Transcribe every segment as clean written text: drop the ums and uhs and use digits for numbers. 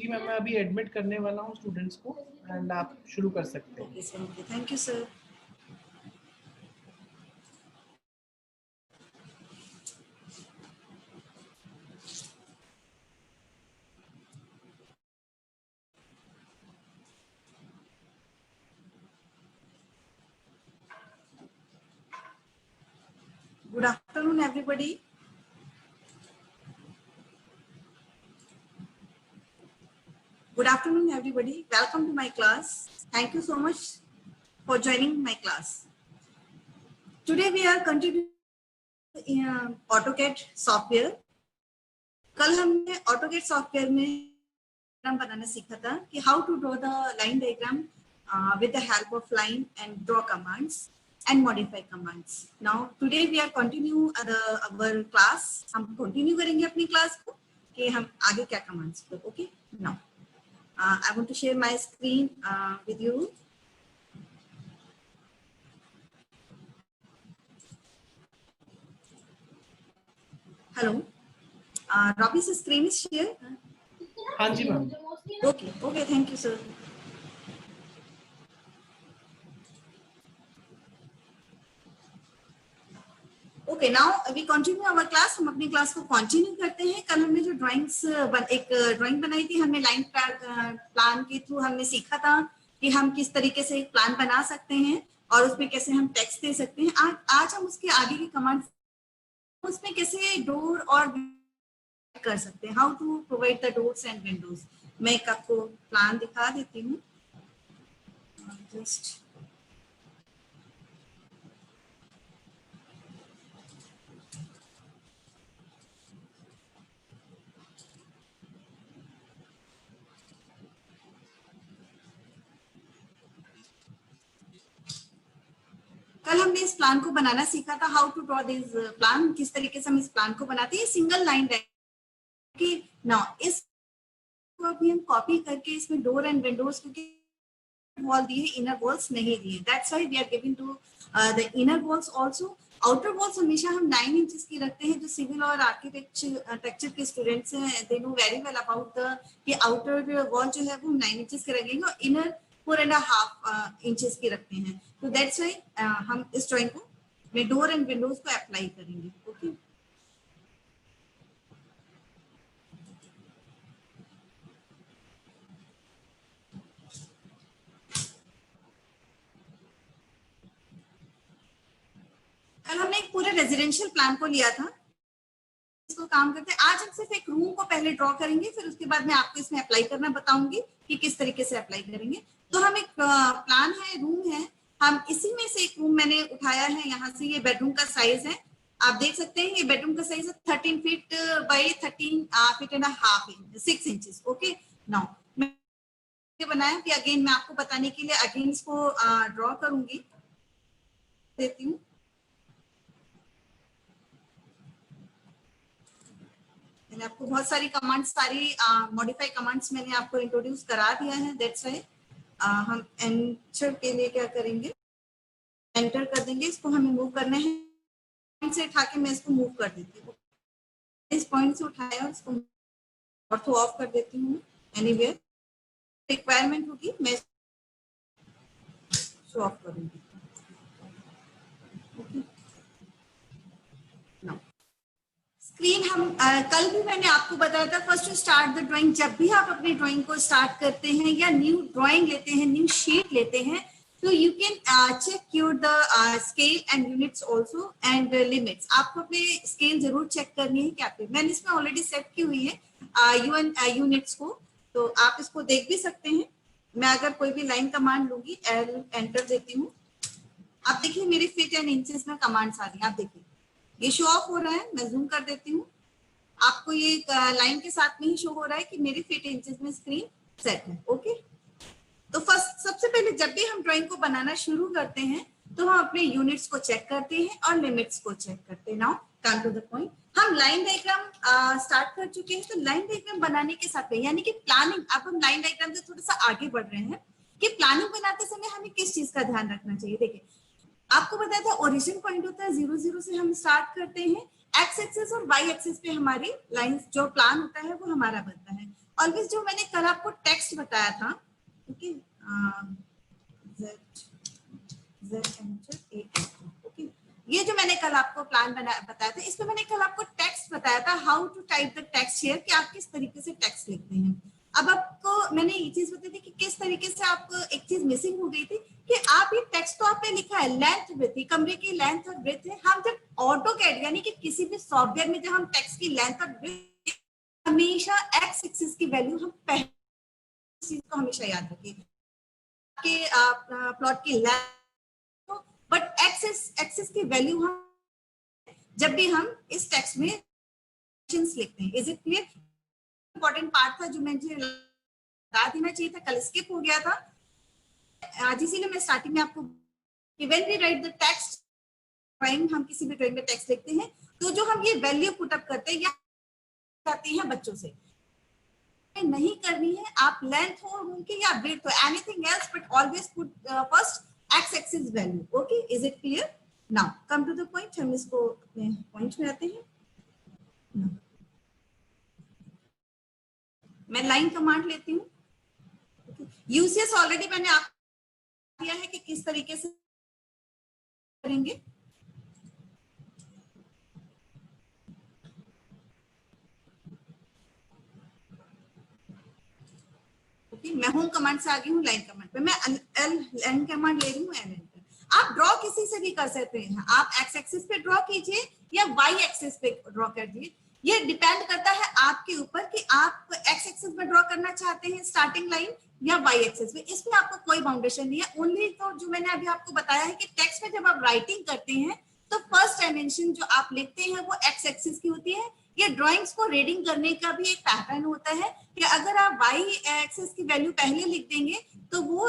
क्योंकि मैं अभी एडमिट करने वाला हूँ स्टूडेंट्स को, एंड आप शुरू कर सकते हैं। Okay sir, okay, thank you sir. Good afternoon, everybody. Good afternoon, everybody. Welcome to my class. Thank you so much for joining my class. Today we are continuing in AutoCAD software. कल हमने AutoCAD software में diagram बनाना सीखा था कि how to draw the line diagram with the help of line and draw commands and modify commands. Now today we are continue our class. हम continue करेंगे अपनी class को कि हम आगे क्या commands को. Okay. Now I want to share my screen with you. Hello. Robbie's screen is shared. हाँ जी ma'am. Okay. Okay. Thank you, sir. Okay, now we continue our class. हम अपनी क्लास को कंटिन्यू करते हैं. कल हमने जो एक ड्राइंग बनाई थी, हमने लाइन प्लान के थ्रू हमने सीखा था कि हम किस तरीके से एक प्लान बना सकते हैं और उसमें कैसे हम टेक्स्ट दे सकते हैं. आज हम उसके आगे की कमांड, उसमें कैसे डोर और कर सकते हैं, how to provide the doors and windows. मैं एक आपको प्लान दिखा देती हूँ. जस्ट कल हमने इस प्लान को बनाना सीखा था, how to draw this plan, किस तरीके से हम इस प्लान को बनाते हैं. सिंगल लाइन कि नाउ इस को अभी हम कॉपी करके इसमें डोर एंड विंडोज, क्योंकि वॉल दिए, इनर वॉल्स नहीं दिए. That's why we are giving to the inner walls also. Outer walls हमेशा हम 9 इंचेस की रखते हैं. जो सिविल और आर्किटेक्चर के स्टूडेंट्स हैं, they know very well about the कि आउटर वॉल जो है वो 9 इंचेस के रखेंगे और इनर 4.5 इंचेस की रखते हैं. तो दैट्स व्हाई हम इस ड्राइंग को में डोर एंड विंडोज को अप्लाई करेंगे. ओके, कल हमने एक पूरे रेजिडेंशियल प्लान को लिया था. इसको काम करते हैं. आज हम सिर्फ एक रूम को पहले ड्रॉ करेंगे, फिर उसके बाद मैं आपको इसमें अप्लाई करना बताऊंगी कि किस तरीके से अप्लाई करेंगे. तो हम एक प्लान है, रूम है, हम इसी में से एक रूम मैंने उठाया है. यहाँ से ये बेडरूम का साइज है, आप देख सकते हैं. ये बेडरूम का साइज है 13 feet by 13 feet and half inch, 6 inches. Okay, now मैं बनाया कि अगेन मैं आपको बताने के लिए अगेन इसको ड्रॉ करूंगी. देती हूँ. मैंने आपको बहुत सारी कमांड्स, सारी मॉडिफाई कमांड्स मैंने आपको इंट्रोड्यूस करा दिया है. दैट्स व्हाई हम एंटर के लिए क्या करेंगे, एंटर कर देंगे. इसको हमें मूव करना है. पॉइंट से उठा के मैं इसको मूव कर देती हूँ. इस पॉइंट से उठाया और इसको ऑर्थो ऑफ कर देती हूँ. एनीवेयर रिक्वायरमेंट होगी मैं शो ऑफ करूंगी. ओके, स्क्रीन हम कल भी मैंने आपको बताया था, first to start the drawing. जब भी आप अपनी ड्राइंग को स्टार्ट करते हैं या न्यू ड्राइंग लेते हैं, न्यू शीट लेते हैं, तो you can check your the scale and units also and limits. आपको अपने स्केल जरूर चेक करनी है. क्या मैंने इसमें ऑलरेडी सेट की हुई है यूनिट्स को, तो आप इसको देख भी सकते हैं. मैं अगर कोई भी लाइन कमांड लूंगी, एल एंटर देती हूँ. आप देखिए मेरी फीट एंड इंचेस में कमांड्स आ रही है. आप देखिए ये शो ऑफ हो रहा है. मैं जूम कर देती हूँ. आपको ये लाइन के साथ में ही शो हो रहा है कि मेरी फीट इंचेस में स्क्रीन सेट है. ओके, तो फर्स्ट सबसे पहले जब भी हम ड्राइंग को बनाना शुरू करते हैं तो हम अपने यूनिट्स को चेक करते हैं और लिमिट्स को चेक करते हैं. Now come to the point. हम लाइन डायग्राम स्टार्ट कर चुके हैं. तो लाइन डायग्राम बनाने के साथ में, यानी कि प्लानिंग, अब हम लाइन डायग्राम से थोड़ा सा आगे बढ़ रहे हैं कि प्लानिंग बनाते समय हमें किस चीज का ध्यान रखना चाहिए. देखिए आपको बताया था ओरिजिन पॉइंट होता है 0 0 से हम स्टार्ट करते हैं एक्स एक्सिस और वाई एक्सिस पे हमारी लाइंस जो प्लान होता है वो हमारा बनता है। ऑलवेज जो मैंने कल आपको टेक्स्ट बताया था, ओके, ओके, ये जो मैंने कल आपको प्लान बताया था, इसमें मैंने कल आपको टेक्स्ट बताया था, how to type the text here, कि आप किस तरीके से टेक्स्ट लिखते हैं। अब आपको मैंने ये चीज बताई थी कि किस तरीके से आपको एक चीज मिसिंग हो गई थी कि आप ये टेक्स्ट तो आपने लिखा है, लेंथ विड्थ, कमरे की लेंथ और विड्थ है। हम जब ऑटोकैड यानी कि किसी भी सॉफ्टवेयर में जब हम टेक्स्ट की लेंथ और विड्थ, हमेशा एक्स एक्सिस की वैल्यू हम पहले चीज को हमेशा याद रखिए कि प्लॉट की लेंथ, बट एक्सिस की वैल्यू हम जब भी हम इस टेक्स्ट में लिखते हैं। Is it clear? Important part था जो मुझे बता देना चाहिए था, कल स्किप हो गया था। आज इसीलिए मैं स्टार्टिंग में आपको, when we write the text drawing, हम किसी भी ड्राइंग में टेक्स्ट लिखते हैं तो जो हम ये वैल्यू पुट अप करते हैं या करते हैं बच्चों से, नहीं करनी है। आप लेंथ हो रूम की या विड्थ हो, anything else, but always put first X axis value. Okay, is it clear? Now come to the point, हम इसको अपने पॉइंट में आते हैं। मैं लाइन कमांड लेती हूँ। यूसीएस ऑलरेडी मैंने आपको दिया है कि किस तरीके से करेंगे। ओके, मैं होम कमांड से आ गई हूँ लाइन कमांड पे। मैं एल लाइन कमांड ले रही हूँ, एल एंटर। आप ड्रॉ किसी से भी कर सकते हैं, आप एक्स एक्सिस पे ड्रॉ कीजिए या वाई एक्सिस पे ड्रॉ कर दीजिए। ये डिपेंड करता है आपके ऊपर कि आप एक्स एक्सिस पे ड्रॉ करना चाहते हैं स्टार्टिंग लाइन या वाई एक्सिस पे। इसमें आपको कोई बाउंडेशन नहीं है। ओनली तो जो मैंने अभी आपको बताया है कि टेक्स्ट में जब आप राइटिंग करते हैं तो फर्स्ट डायमेंशन जो आप लिखते हैं वो एक्स एक्सिस की होती है। ये ड्राइंग्स को रीडिंग करने का भी एक पैटर्न होता है कि अगर आप वाई एक्सिस की वैल्यू पहले लिख देंगे तो वो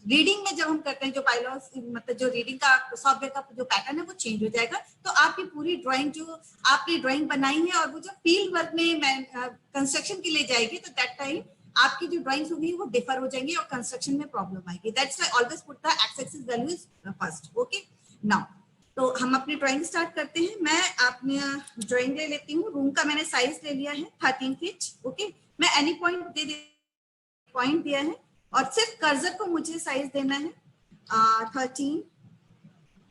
रीडिंग में जब हम करते हैं जो बायलॉज, मतलब जो रीडिंग का सॉफ्टवेयर का जो पैटर्न है वो चेंज हो जाएगा। तो आपकी पूरी ड्राइंग जो आपने ड्राइंग बनाई है और वो जो फील्ड वर्क में कंस्ट्रक्शन के लिए जाएगी तो दैट टाइम आपकी जो ड्राइंग्स होगी वो डिफर हो जाएंगी और कंस्ट्रक्शन में प्रॉब्लम आएगी। That's why always put the x axis value is first. Okay, now तो हम अपनी ड्राइंग स्टार्ट करते हैं। मैं अपनी ड्राइंग ले लेती हूँ। रूम का मैंने साइज ले लिया है 13 फीट। ओके, मैं एनी पॉइंट दिया है और सिर्फ कर्सर को मुझे साइज देना है 13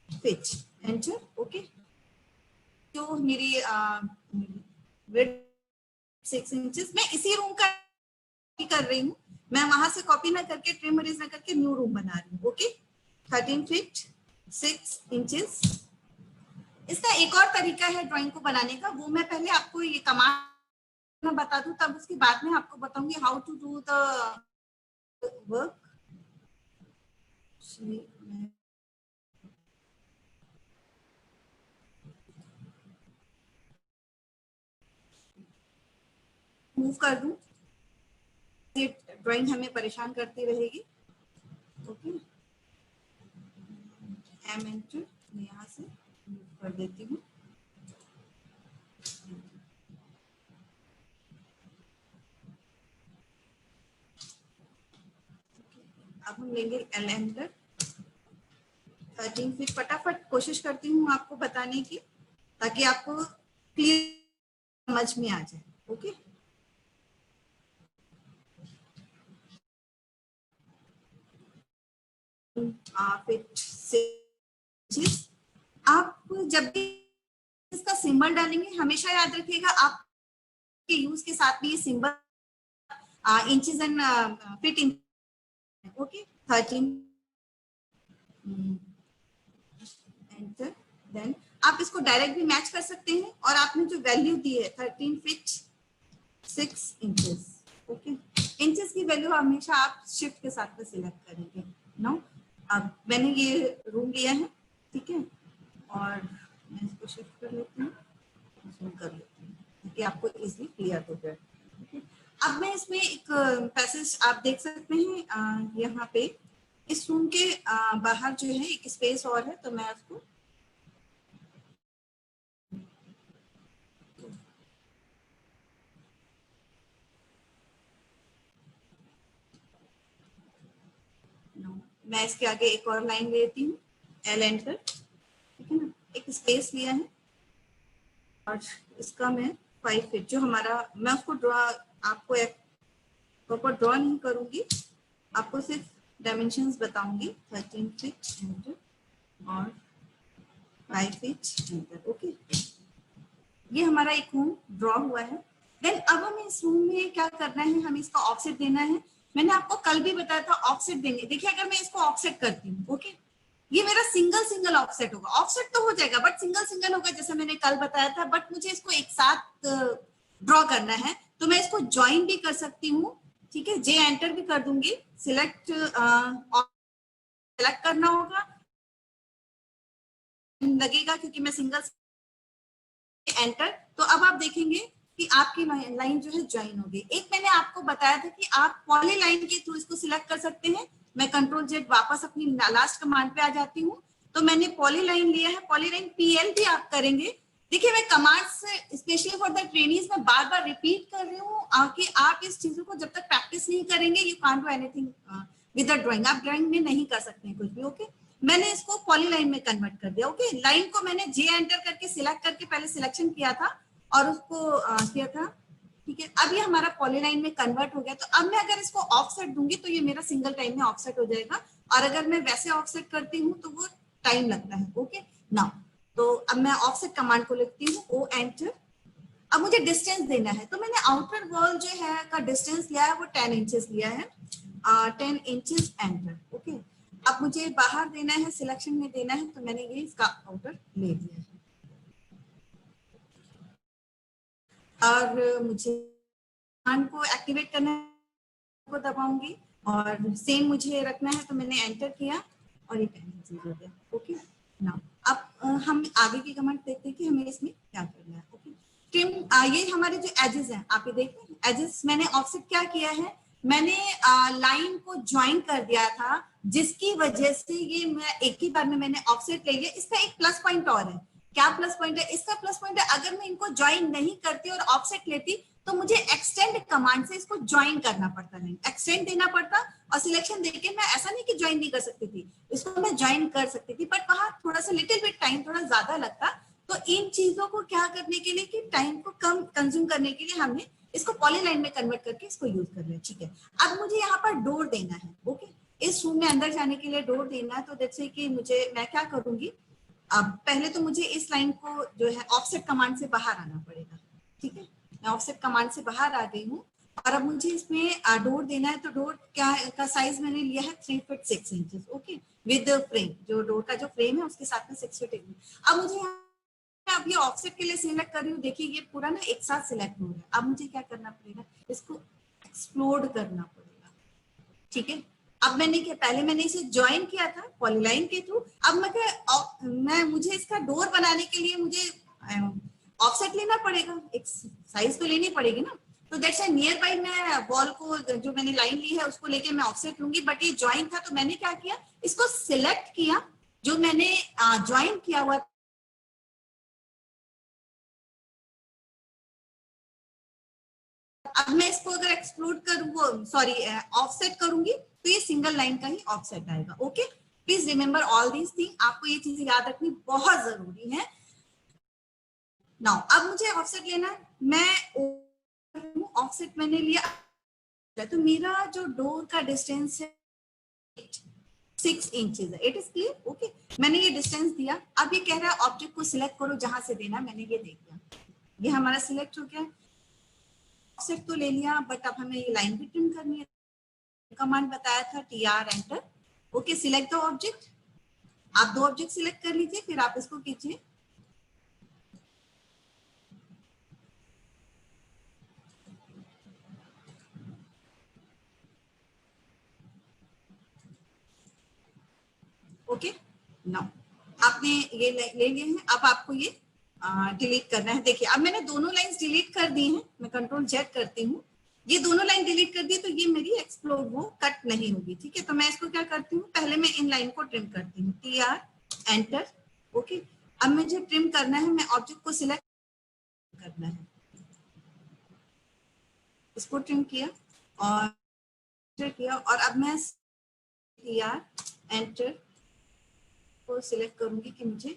फीट, एंटर। ओके, जो मेरी विड्थ 6 इंचेस, मैं इसी रूम का कर रही हूँ। मैं वहां से कॉपी ना करके, ट्रिम एरेज ना करके न्यू रूम बना रही हूँ। Okay, 13 feet 6 inches. इसका एक और तरीका है ड्राइंग को बनाने का, वो मैं पहले आपको ये कमांड मैं बता दूं, तब उसके बाद में आपको बताऊंगी how to do the work. Move कर दूं, ये ड्राइंग हमें परेशान करती रहेगी। ओके, एम एंटर, मैं यहाँ से मूव कर देती हूँ। अब हम लेंगे एल एंटर 13 फीट। फटाफट कोशिश करती हूँ आपको बताने की ताकि आपको क्लियर समझ में आ जाए। ओके, आप जब भी इसका सिंबल डालेंगे हमेशा याद रखिएगा आपके यूज के साथ में ये symbol inches and feet in. Okay, 13 enter. Then आप इसको डायरेक्ट भी मैच कर सकते हैं और आपने जो वैल्यू दी है 13 फीट 6 इंचेस। ओके, इंचेस की वैल्यू हमेशा आप शिफ्ट के साथ में सिलेक्ट करेंगे। नो, अब मैंने ये रूम लिया है, ठीक है, और मैं इसको शिफ्ट कर लेती हूँ, जूम कर लेती हूँ ताकि आपको इजीली क्लियर हो जाए। अब मैं इसमें एक पैसेज आप देख सकते हैं यहाँ पे इस रूम के बाहर जो है एक स्पेस और है, तो मैं उसको मैं इसके आगे एक और लाइन लेती हूँ, एल एंटर, ठीक है ना, एक स्पेस लिया है और इसका मैं 5 फीट जो हमारा, मैं उसको ड्रॉ, आपको एक प्रॉपर ड्रॉ नहीं करूंगी, आपको सिर्फ डायमेंशंस बताऊंगी। 13 फीट एंटर और 5 फीट एंटर। ओके, ये हमारा एक रूम ड्रॉ हुआ है। देन अब हमें इस रूम में क्या करना है, हमें इसका ऑफसेट देना है। मैंने आपको कल भी बताया था ऑफसेट देंगे। देखिए अगर मैं इसको ऑफसेट करती हूँ, ओके, ये मेरा सिंगल ऑफसेट होगा। ऑफसेट तो हो जाएगा बट सिंगल होगा, जैसे मैंने कल बताया था। बट मुझे इसको एक साथ ड्रॉ करना है, तो मैं इसको ज्वाइन भी कर सकती हूँ। ठीक है, जे एंटर भी कर दूंगी। सिलेक्ट सेलेक्ट करना होगा, लगेगा क्योंकि मैं सिंगल एंटर। तो अब आप देखेंगे कि आपकी लाइन जो है ज्वाइन होगी। एक मैंने आपको बताया था कि आप पॉली लाइन के थ्रू इसको सिलेक्ट कर सकते हैं। मैं कंट्रोल जेड वापस अपनी लास्ट कमांड पे आ जाती हूँ। तो मैंने पॉली लाइन लिया है, पॉली लाइन पीएल भी आप करेंगे। देखिए मैं commands specially for the trainees में बार बार रिपीट कर रही हूँ कि आप इस चीजों को जब तक प्रैक्टिस नहीं करेंगे you can't do anything with the drawing. आप ड्राइंग में नहीं कर सकते हैं कुछ भी। ओके, मैंने इसको पॉली लाइन में कन्वर्ट कर दिया। ओके, लाइन को मैंने जे एंटर करके सिलेक्ट करके पहले सिलेक्शन किया था और उसको किया था। ठीक है, अब ये हमारा पॉली लाइन में कन्वर्ट हो गया। तो अब मैं अगर इसको ऑफसेट दूंगी तो ये मेरा सिंगल टाइम में ऑफसेट हो जाएगा, और अगर मैं वैसे ऑफसेट करती हूँ तो वो टाइम लगता है। ओके नाउ, तो अब मैं ऑफसेट कमांड को लिखती हूँ, ओ एंटर। अब मुझे डिस्टेंस देना है, तो मैंने आउटर वॉल जो है का डिस्टेंस लिया है वो 10 इंचेस लिया है। 10 इंचेस एंटर। ओके, अब मुझे बाहर देना है, सिलेक्शन में देना है, तो मैंने ये इसका आउटर ले लिया है। और मुझे कमांड को एक्टिवेट करना है, को दबाऊंगी और सेम मुझे रखना है, तो मैंने एंटर किया और ये 10 इंचेस हो गया। ओके नाउ अब हम आगे की कमांड देखते हैं कि हमें इसमें क्या करना है। ओके, ट्रिम, ये हमारे जो एजेस हैं आप ये देखिए, एजेस मैंने ऑफसेट क्या किया है, मैंने लाइन को ज्वाइन कर दिया था, जिसकी वजह से ये मैं एक ही बार में मैंने ऑफसेट ले लिया। इसका एक प्लस पॉइंट और है। क्या प्लस पॉइंट है? इसका प्लस पॉइंट है अगर मैं इनको ज्वाइन नहीं करती और ऑफसेट लेती तो मुझे एक्सटेंड कमांड से इसको ज्वाइन करना पड़ता, नहीं एक्सटेंड देना पड़ता, और सिलेक्शन देके मैं ऐसा नहीं कि ज्वाइन नहीं कर सकती थी, इसको मैं ज्वाइन कर सकती थी, बट वहां थोड़ा सा लिटिल बिट टाइम थोड़ा ज्यादा लगता। तो इन चीजों को क्या करने के लिए कि टाइम को कम कंज्यूम करने के लिए हमने इसको पॉलीलाइन में कन्वर्ट करके इसको यूज कर लिया। ठीक है, अब मुझे यहाँ पर डोर देना है। ओके, इस रूम में अंदर जाने के लिए डोर देना है। तो जैसे कि मुझे, मैं क्या करूंगी, अब पहले तो मुझे इस लाइन को जो है ऑफसेट कमांड से बाहर आना पड़ेगा। ठीक है, मैं ऑफसेट कमांड से बाहर आ गई हूँ और अब मुझे इसमें डोर देना है। तो डोर क्या का साइज मैंने लिया है 3 feet 6 inches. Okay, with frame, जो डोर का जो फ्रेम है उसके साथ में 6 फीट। अब मुझे अब ये ऑफसेट के लिए सिलेक्ट कर रही हूँ। देखिए ये पूरा ना एक साथ सिलेक्ट हो रहा है। अब मुझे क्या करना पड़ेगा, इसको एक्सप्लोड करना पड़ेगा। ठीक है, अब मैंने क्या, पहले मैंने इसे ज्वाइन किया था पॉलीलाइन के थ्रू। अब मैं मुझे इसका डोर बनाने के लिए मुझे ऑफसेट लेना पड़ेगा, एक साइज तो लेनी पड़ेगी ना। तो दैट्स व्हाई नियर बाय मैं वॉल को, जो मैंने लाइन ली है उसको लेके मैं ऑफसेट लूंगी। बट ये ज्वाइन था तो मैंने क्या किया, इसको सिलेक्ट किया जो मैंने ज्वाइन किया हुआ। अब मैं इसको अगर एक्सक्लूड करूँ, वो सॉरी ऑफसेट करूंगी, तो ये सिंगल लाइन का ही ऑफसेट आएगा। Okay, please remember all these thing, आपको ये चीजें याद रखनी बहुत जरूरी है। नाउ अब मुझे ऑफसेट लेना है, मैं ऑफसेट मैंने लिया, तो मेरा जो डोर का डिस्टेंस है 6 इंचेस है। It is clear? ओके, मैंने ये डिस्टेंस दिया। अब ये कह रहा है ऑब्जेक्ट को सिलेक्ट करो जहां से देना, मैंने ये दे दिया, ये हमारा सिलेक्ट हो गया। ऑफसेट तो ले लिया, बट अब हमें ये लाइन भी ट्रिम करनी है। कमांड बताया था TR enter. Okay, select the object. आप 2 ऑब्जेक्ट सिलेक्ट कर लीजिए, फिर आप इसको कीजिए। ओके नाउ आपने ये ले लिए हैं। अब आपको ये डिलीट करना है। देखिए अब मैंने दोनों लाइंस डिलीट कर दी हैं। मैं कंट्रोल जेड करती हूँ, ये दोनों लाइन डिलीट कर दी, तो ये मेरी एक्सप्लोर वो कट नहीं होगी। ठीक है, तो मैं इसको क्या करती हूँ, पहले मैं इन लाइन को ट्रिम करती हूँ, TR एंटर। ओके, अब मुझे ट्रिम करना है, मैं ऑब्जेक्ट को सिलेक्ट करना है, इसको ट्रिम किया और किया, और अब मैं TR एंटर को सिलेक्ट करूंगी कि मुझे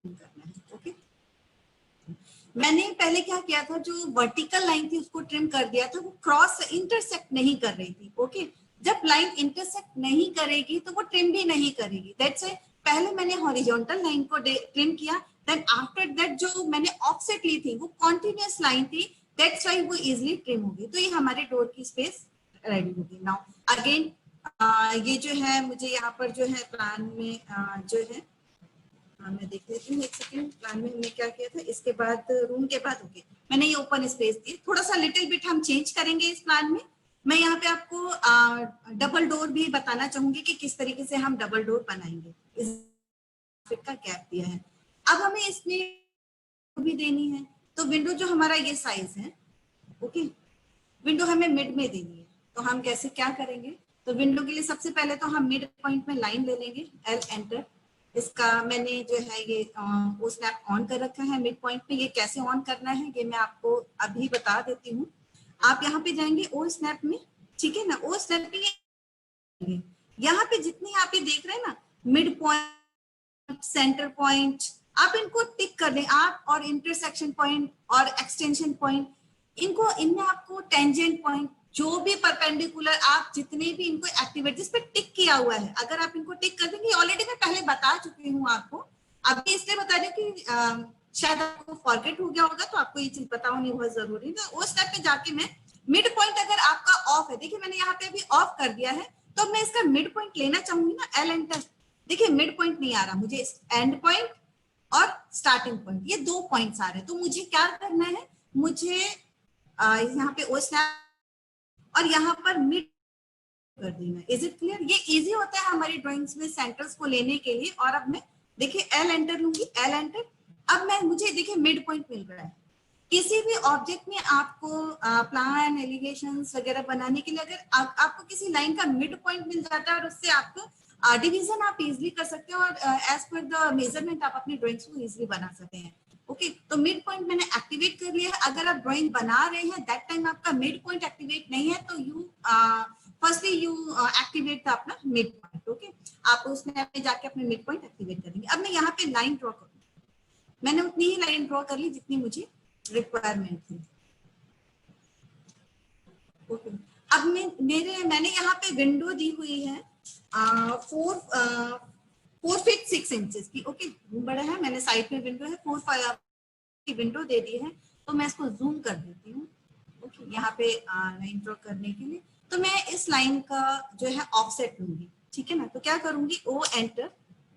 करना है। ओके, मैंने पहले क्या किया था, जो वर्टिकल लाइन थी उसको ट्रिम कर दिया था, वो क्रॉस इंटरसेक्ट नहीं कर रही थी। ओके, जब लाइन इंटरसेक्ट नहीं करेगी तो वो ट्रिम भी नहीं करेगी। दैट्स व्हाई पहले मैंने हॉरिजॉन्टल लाइन को ट्रिम किया, देन आफ्टर दैट जो मैंने ऑफसेट ली थी वो कॉन्टिन्यूअस लाइन थी, दैट्स व्हाई वो इजीली ट्रिम होगी। तो ये हमारे डोर की स्पेस रेडी होगी। नाउ अगेन ये जो है मुझे यहाँ पर जो है प्लान में जो है मैं देख लेती हूँ एक सेकंड, प्लान में हमने क्या किया था, इसके बाद रूम के बाद ओके मैंने ये ओपन स्पेस दी। थोड़ा सा लिटिल बिट हम चेंज करेंगे इस प्लान में। मैं यहाँ पे आपको डबल डोर भी बताना चाहूंगी कि किस तरीके से हम डबल डोर बनाएंगे। इस का गैप दिया है, अब हमें इसमें भी देनी है। तो विंडो जो हमारा ये साइज है, ओके, विंडो हमें मिड में देनी है। तो हम कैसे क्या करेंगे, तो विंडो के लिए सबसे पहले तो हम मिड पॉइंट में लाइन ले लेंगे, एल एंटर। इसका मैंने जो है ये वो स्नैप ऑन कर रखा है मिड पॉइंट पे। ये कैसे ऑन करना है ये मैं आपको अभी बता देती हूँ। आप यहाँ पे जाएंगे ओ स्नैप में, ठीक है ना, ओ स्नैप पे यहाँ पे जितनी आप ये देख रहे हैं ना, मिड पॉइंट, सेंटर पॉइंट, आप इनको टिक कर लें आप, और इंटरसेक्शन पॉइंट और एक्सटेंशन पॉइंट, इनको इनमें आपको टेंजेंट पॉइंट, जो भी परपेंडिकुलर आप जितने भी इनको एक्टिवेट जिस पे टिक किया हुआ है, अगर आप इनको टिक कर देंगे, ऑलरेडी मैं पहले बता चुकी हूँ आपको, अभी इसलिए बता रही हूँ कि शायद आपको फॉरगेट हो गया होगा, तो आपको ये चीज पता होनी बहुत जरूरी है। तो उस स्टेप पे जाके मैं मिड पॉइंट अगर आपका ऑफ है, देखिए मैंने यहाँ पे अभी ऑफ कर दिया है, तो मैं इसका मिड पॉइंट लेना चाहूंगी ना, एल एंटर। देखिए मिड पॉइंट नहीं आ रहा मुझे, एंड पॉइंट और स्टार्टिंग पॉइंट, ये 2 पॉइंट्स आ रहे हैं। तो मुझे क्या करना है, मुझे यहाँ पे ओ स्नैप और यहाँ पर मिड कर देना। Is it clear? ये इजी होता है हमारी ड्राइंग्स में सेंटर्स को लेने के लिए। और अब मैं देखिए एल एंटर लूंगी, एल एंटर। अब मैं मुझे देखिए मिड पॉइंट मिल रहा है। किसी भी ऑब्जेक्ट में आपको प्लान एलिवेशंस वगैरह बनाने के लिए अगर आपको किसी लाइन का मिड पॉइंट मिल जाता है और उससे आपको डिवीजन आप इजीली कर सकते हो, और एज पर द मेजरमेंट आप अपनी ड्राइंग्स को इजीली बना सकते हैं। ओके, तो मिड पॉइंट मैंने एक्टिवेट कर लिया है। अगर आप ड्राइंग बना रहे हैं दैट टाइम आपका मिड पॉइंट एक्टिवेट नहीं है, तो यू फर्स्टली यू एक्टिवेट अपना मिड पॉइंट। ओके, आप उसमें अपने जाके अपने मिड पॉइंट एक्टिवेट करेंगे। अब मैं यहाँ पे लाइन ड्रॉ करूंगी, मैंने उतनी ही लाइन ड्रॉ कर ली जितनी मुझे रिक्वायरमेंट थी। ओके, अब मैंने यहाँ पे विंडो दी हुई है 4 फीट 6 इंचेस की। ओके, बड़ा है, मैंने साइड में विंडो है 4 की विंडो दे दी है। तो मैं इसको जूम कर देती हूँ। ओके, यहाँ पे लाइन ड्रॉ करने के लिए तो मैं इस लाइन का जो है ऑफसेट लूंगी, ठीक है ना। तो क्या करूंगी, ओ एंटर।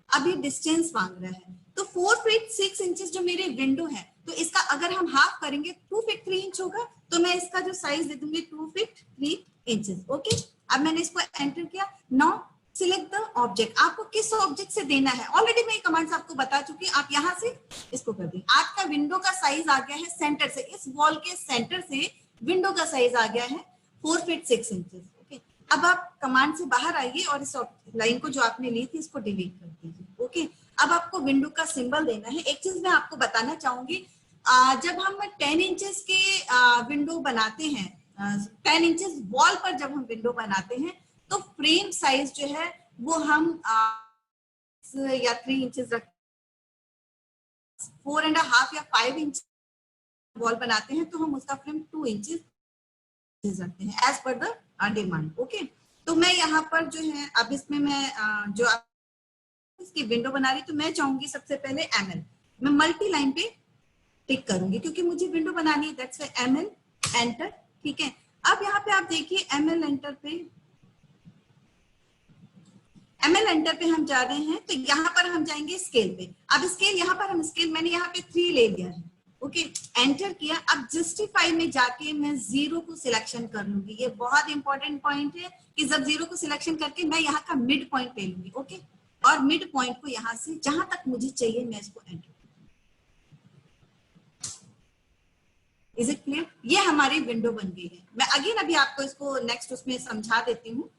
अब ये डिस्टेंस मांग रहा है, तो 4 फीट 6 इंचेस जो मेरे विंडो है, तो इसका अगर हम हाफ करेंगे 2 फीट 3 इंच होगा। तो मैं इसका जो साइज दे दूंगी 2 फीट 3 इंचेस। ओके, अब मैंने इसको एंटर किया। नाउ सिलेक्ट द ऑब्जेक्ट, आपको किस ऑब्जेक्ट से देना है, ऑलरेडी मैं कमांड्स आपको बता चुकी हूँ। आप यहाँ से इसको कर दें। आपका विंडो का साइज आ गया है सेंटर से, इस वॉल के सेंटर से विंडो का साइज आ गया है 4 फीट 6 इंचेस। ओके, अब आप कमांड से बाहर आइए और इस लाइन को जो आपने ली थी इसको डिलीट कर दीजिए। ओके, अब आपको विंडो का सिंबल देना है। एक चीज मैं आपको बताना चाहूंगी, जब हम 10 इंचेस के विंडो बनाते हैं, 10 इंचेस वॉल पर जब हम विंडो बनाते हैं, तो फ्रेम साइज जो है वो हम या 3 इंचेस रख, 4.5 या 5 इंच वॉल बनाते हैं तो हम उसका फ्रेम 2 इंचेस रखते हैं as per the demand. Okay, तो मैं यहाँ पर जो है अब इसमें मैं जो इसकी विंडो बना रही, तो मैं चाहूंगी सबसे पहले एमएल, मैं मल्टी लाइन पे टिक करूंगी क्योंकि मुझे विंडो बनानी है। दैट्स व्हाई एमएल एंटर, ठीक है। अब यहाँ पे आप देखिए एमएल एंटर पे, एमएल एंटर पे हम जा रहे हैं, तो यहाँ पर हम जाएंगे स्केल पे। अब स्केल यहाँ पर हम स्केल मैंने यहाँ पे 3 ले लिया है। ओके, एंटर किया। अब जस्टिफाई में जाके मैं 0 को सिलेक्शन कर लूंगी। ये बहुत इंपॉर्टेंट पॉइंट है कि जब 0 को सिलेक्शन करके मैं यहाँ का मिड पॉइंट ले लूंगी। ओके, और मिड पॉइंट को यहाँ से जहां तक मुझे चाहिए मैं इसको एंटर। Is it clear? ये हमारी विंडो बन गई है। मैं अगेन अभी आपको इसको नेक्स्ट उसमें समझा देती हूँ।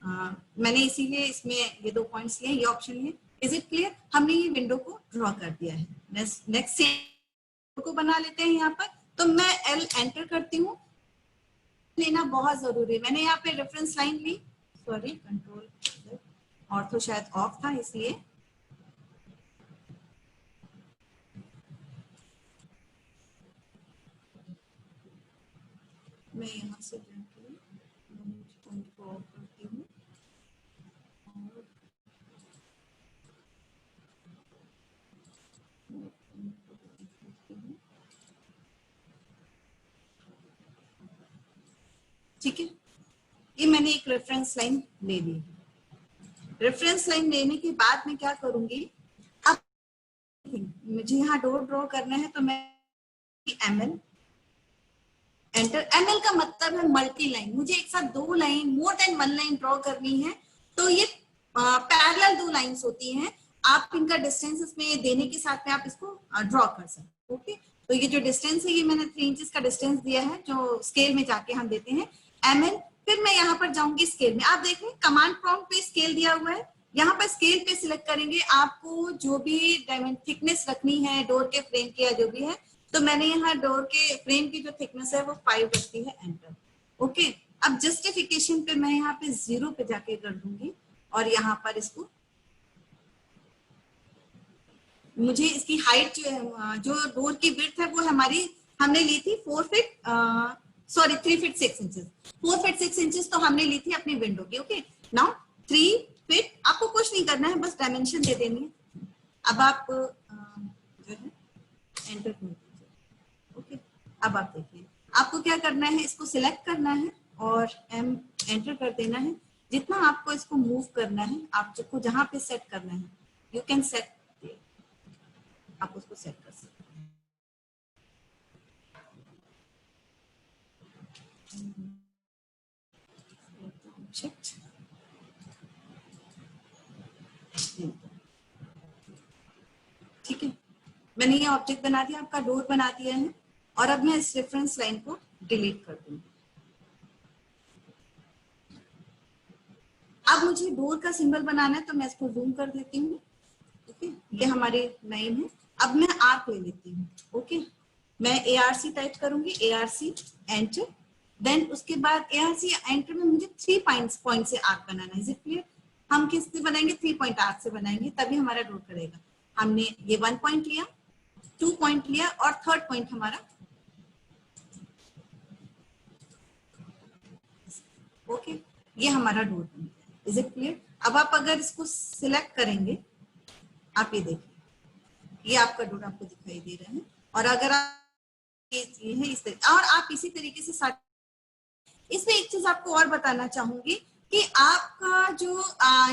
मैंने इसीलिए इसमें ये 2 पॉइंट्स लिए, ये ऑप्शन लिए। Is it clear? हमने ये विंडो को ड्रॉ कर दिया है। नेक्स्ट को बना लेते हैं यहाँ पर। तो मैं एल एंटर करती हूँ, लेना बहुत जरूरी है। मैंने यहाँ पे रेफरेंस लाइन ली, सॉरी कंट्रोल ऑर्थो शायद ऑफ था इसलिए। ठीक है, ये मैंने एक रेफरेंस लाइन ले ली। रेफरेंस लाइन लेने के बाद मैं क्या करूंगी, अब मुझे यहाँ डोर ड्रॉ करना है तो मैं ML एंटर। ML का मतलब है मल्टी लाइन, मुझे एक साथ 2 line, more than 1 line draw करनी है। तो ये पैरेलल 2 लाइंस होती हैं, आप इनका डिस्टेंस इसमें देने के साथ में आप इसको ड्रॉ कर सकते। ओके, तो ये जो डिस्टेंस है ये मैंने 3 इंचेस का डिस्टेंस दिया है जो स्केल में जाके हम देते हैं ML। फिर मैं यहाँ पर जाऊंगी स्केल में, आप देखें कमांड प्रॉम्प्ट पे स्केल दिया हुआ है, यहाँ पर स्केल पे सिलेक्ट करेंगे, आपको जो भी थिकनेस रखनी है डोर के फ्रेम की या जो भी है, तो मैंने यहाँ डोर के फ्रेम की जो थिकनेस है वो 5 रखती है, एंटर। ओके, अब जस्टिफिकेशन पे मैं यहाँ पे 0 पे जाके कर दूंगी और यहाँ पर इसको, मुझे इसकी हाइट जो है, जो डोर की विड्थ है वो हमारी हमने ली थी 3 फीट 6 इंचेस, 4 फीट 6 इंचेस तो हमने ली थी अपनी विंडो की। ओके, नाउ 3 फीट, आपको कुछ नहीं करना है, बस डायमेंशन दे देनी है। अब आप जो है एंटर कर दीजिए। ओके, अब आप देखिए आपको क्या करना है, इसको सिलेक्ट करना है और एंटर कर देना है। जितना आपको इसको मूव करना है, आपको जहां पे सेट करना है, यू कैन सेट, आप उसको सेट कर सकते हैं। ठीक है, मैंने ये ऑब्जेक्ट बना दिया, आपका डोर बना दिया है, और अब मैं इस रेफरेंस लाइन को डिलीट कर दूंगी। अब मुझे डोर का सिंबल बनाना है तो मैं इसको जूम कर देती हूँ। ओके, ये हमारी लाइन है। अब मैं आर्क ले लेती हूँ। ओके, मैं ARC टाइप करूंगी, ARC एंटर, देन उसके बाद ARC एंटर में मुझे 3 पॉइंट से आर्क बनाना है। Is it clear? हम किससे बनाएंगे? 3 पॉइंट आर्क से बनाएंगे, तभी हमारा डोर करेगा। हमने ये 1 पॉइंट लिया, 2 पॉइंट लिया और 3rd पॉइंट हमारा, ओके, ये हमारा डोर बन गया। Is it clear? अब आप अगर इसको सिलेक्ट करेंगे, आप ये देखिए, ये आपका डोर आपको दिखाई दे रहा है। और अगर आप ये है इस तरीके, और आप इसी तरीके से साथ, इसमें एक चीज आपको और बताना चाहूंगी कि आपका जो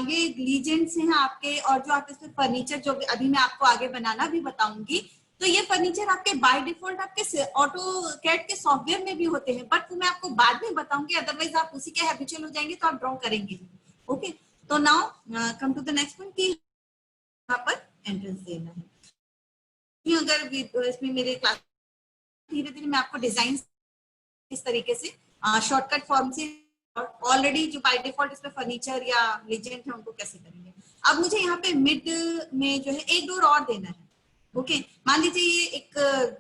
ये लीजेंड्स हैं आपके, और जो आप इसमें फर्नीचर जो अभी मैं आपको आगे बनाना भी बताऊंगी, तो ये फर्नीचर आपके बाय डिफॉल्ट आपके ऑटो कैड के सॉफ्टवेयर में भी होते हैं, बट वो मैं आपको बाद में बताऊंगी, अदरवाइज आप उसी के हैबिचुअल हो जाएंगे तो आप ड्रॉ करेंगे। ओके, तो now come to the next point कि यहाँ पर एंट्रेंस देना है। अगर इसमें मेरे क्लास धीरे धीरे मैं आपको डिजाइन इस तरीके से शॉर्टकट फॉर्म से, ऑलरेडी जो बाय डिफॉल्ट इसमें फर्नीचर या लीजेंड है उनको कैसे करेंगे। अब मुझे यहाँ पे मिड में जो है एक डोर और देना है। ओके, मान लीजिए ये एक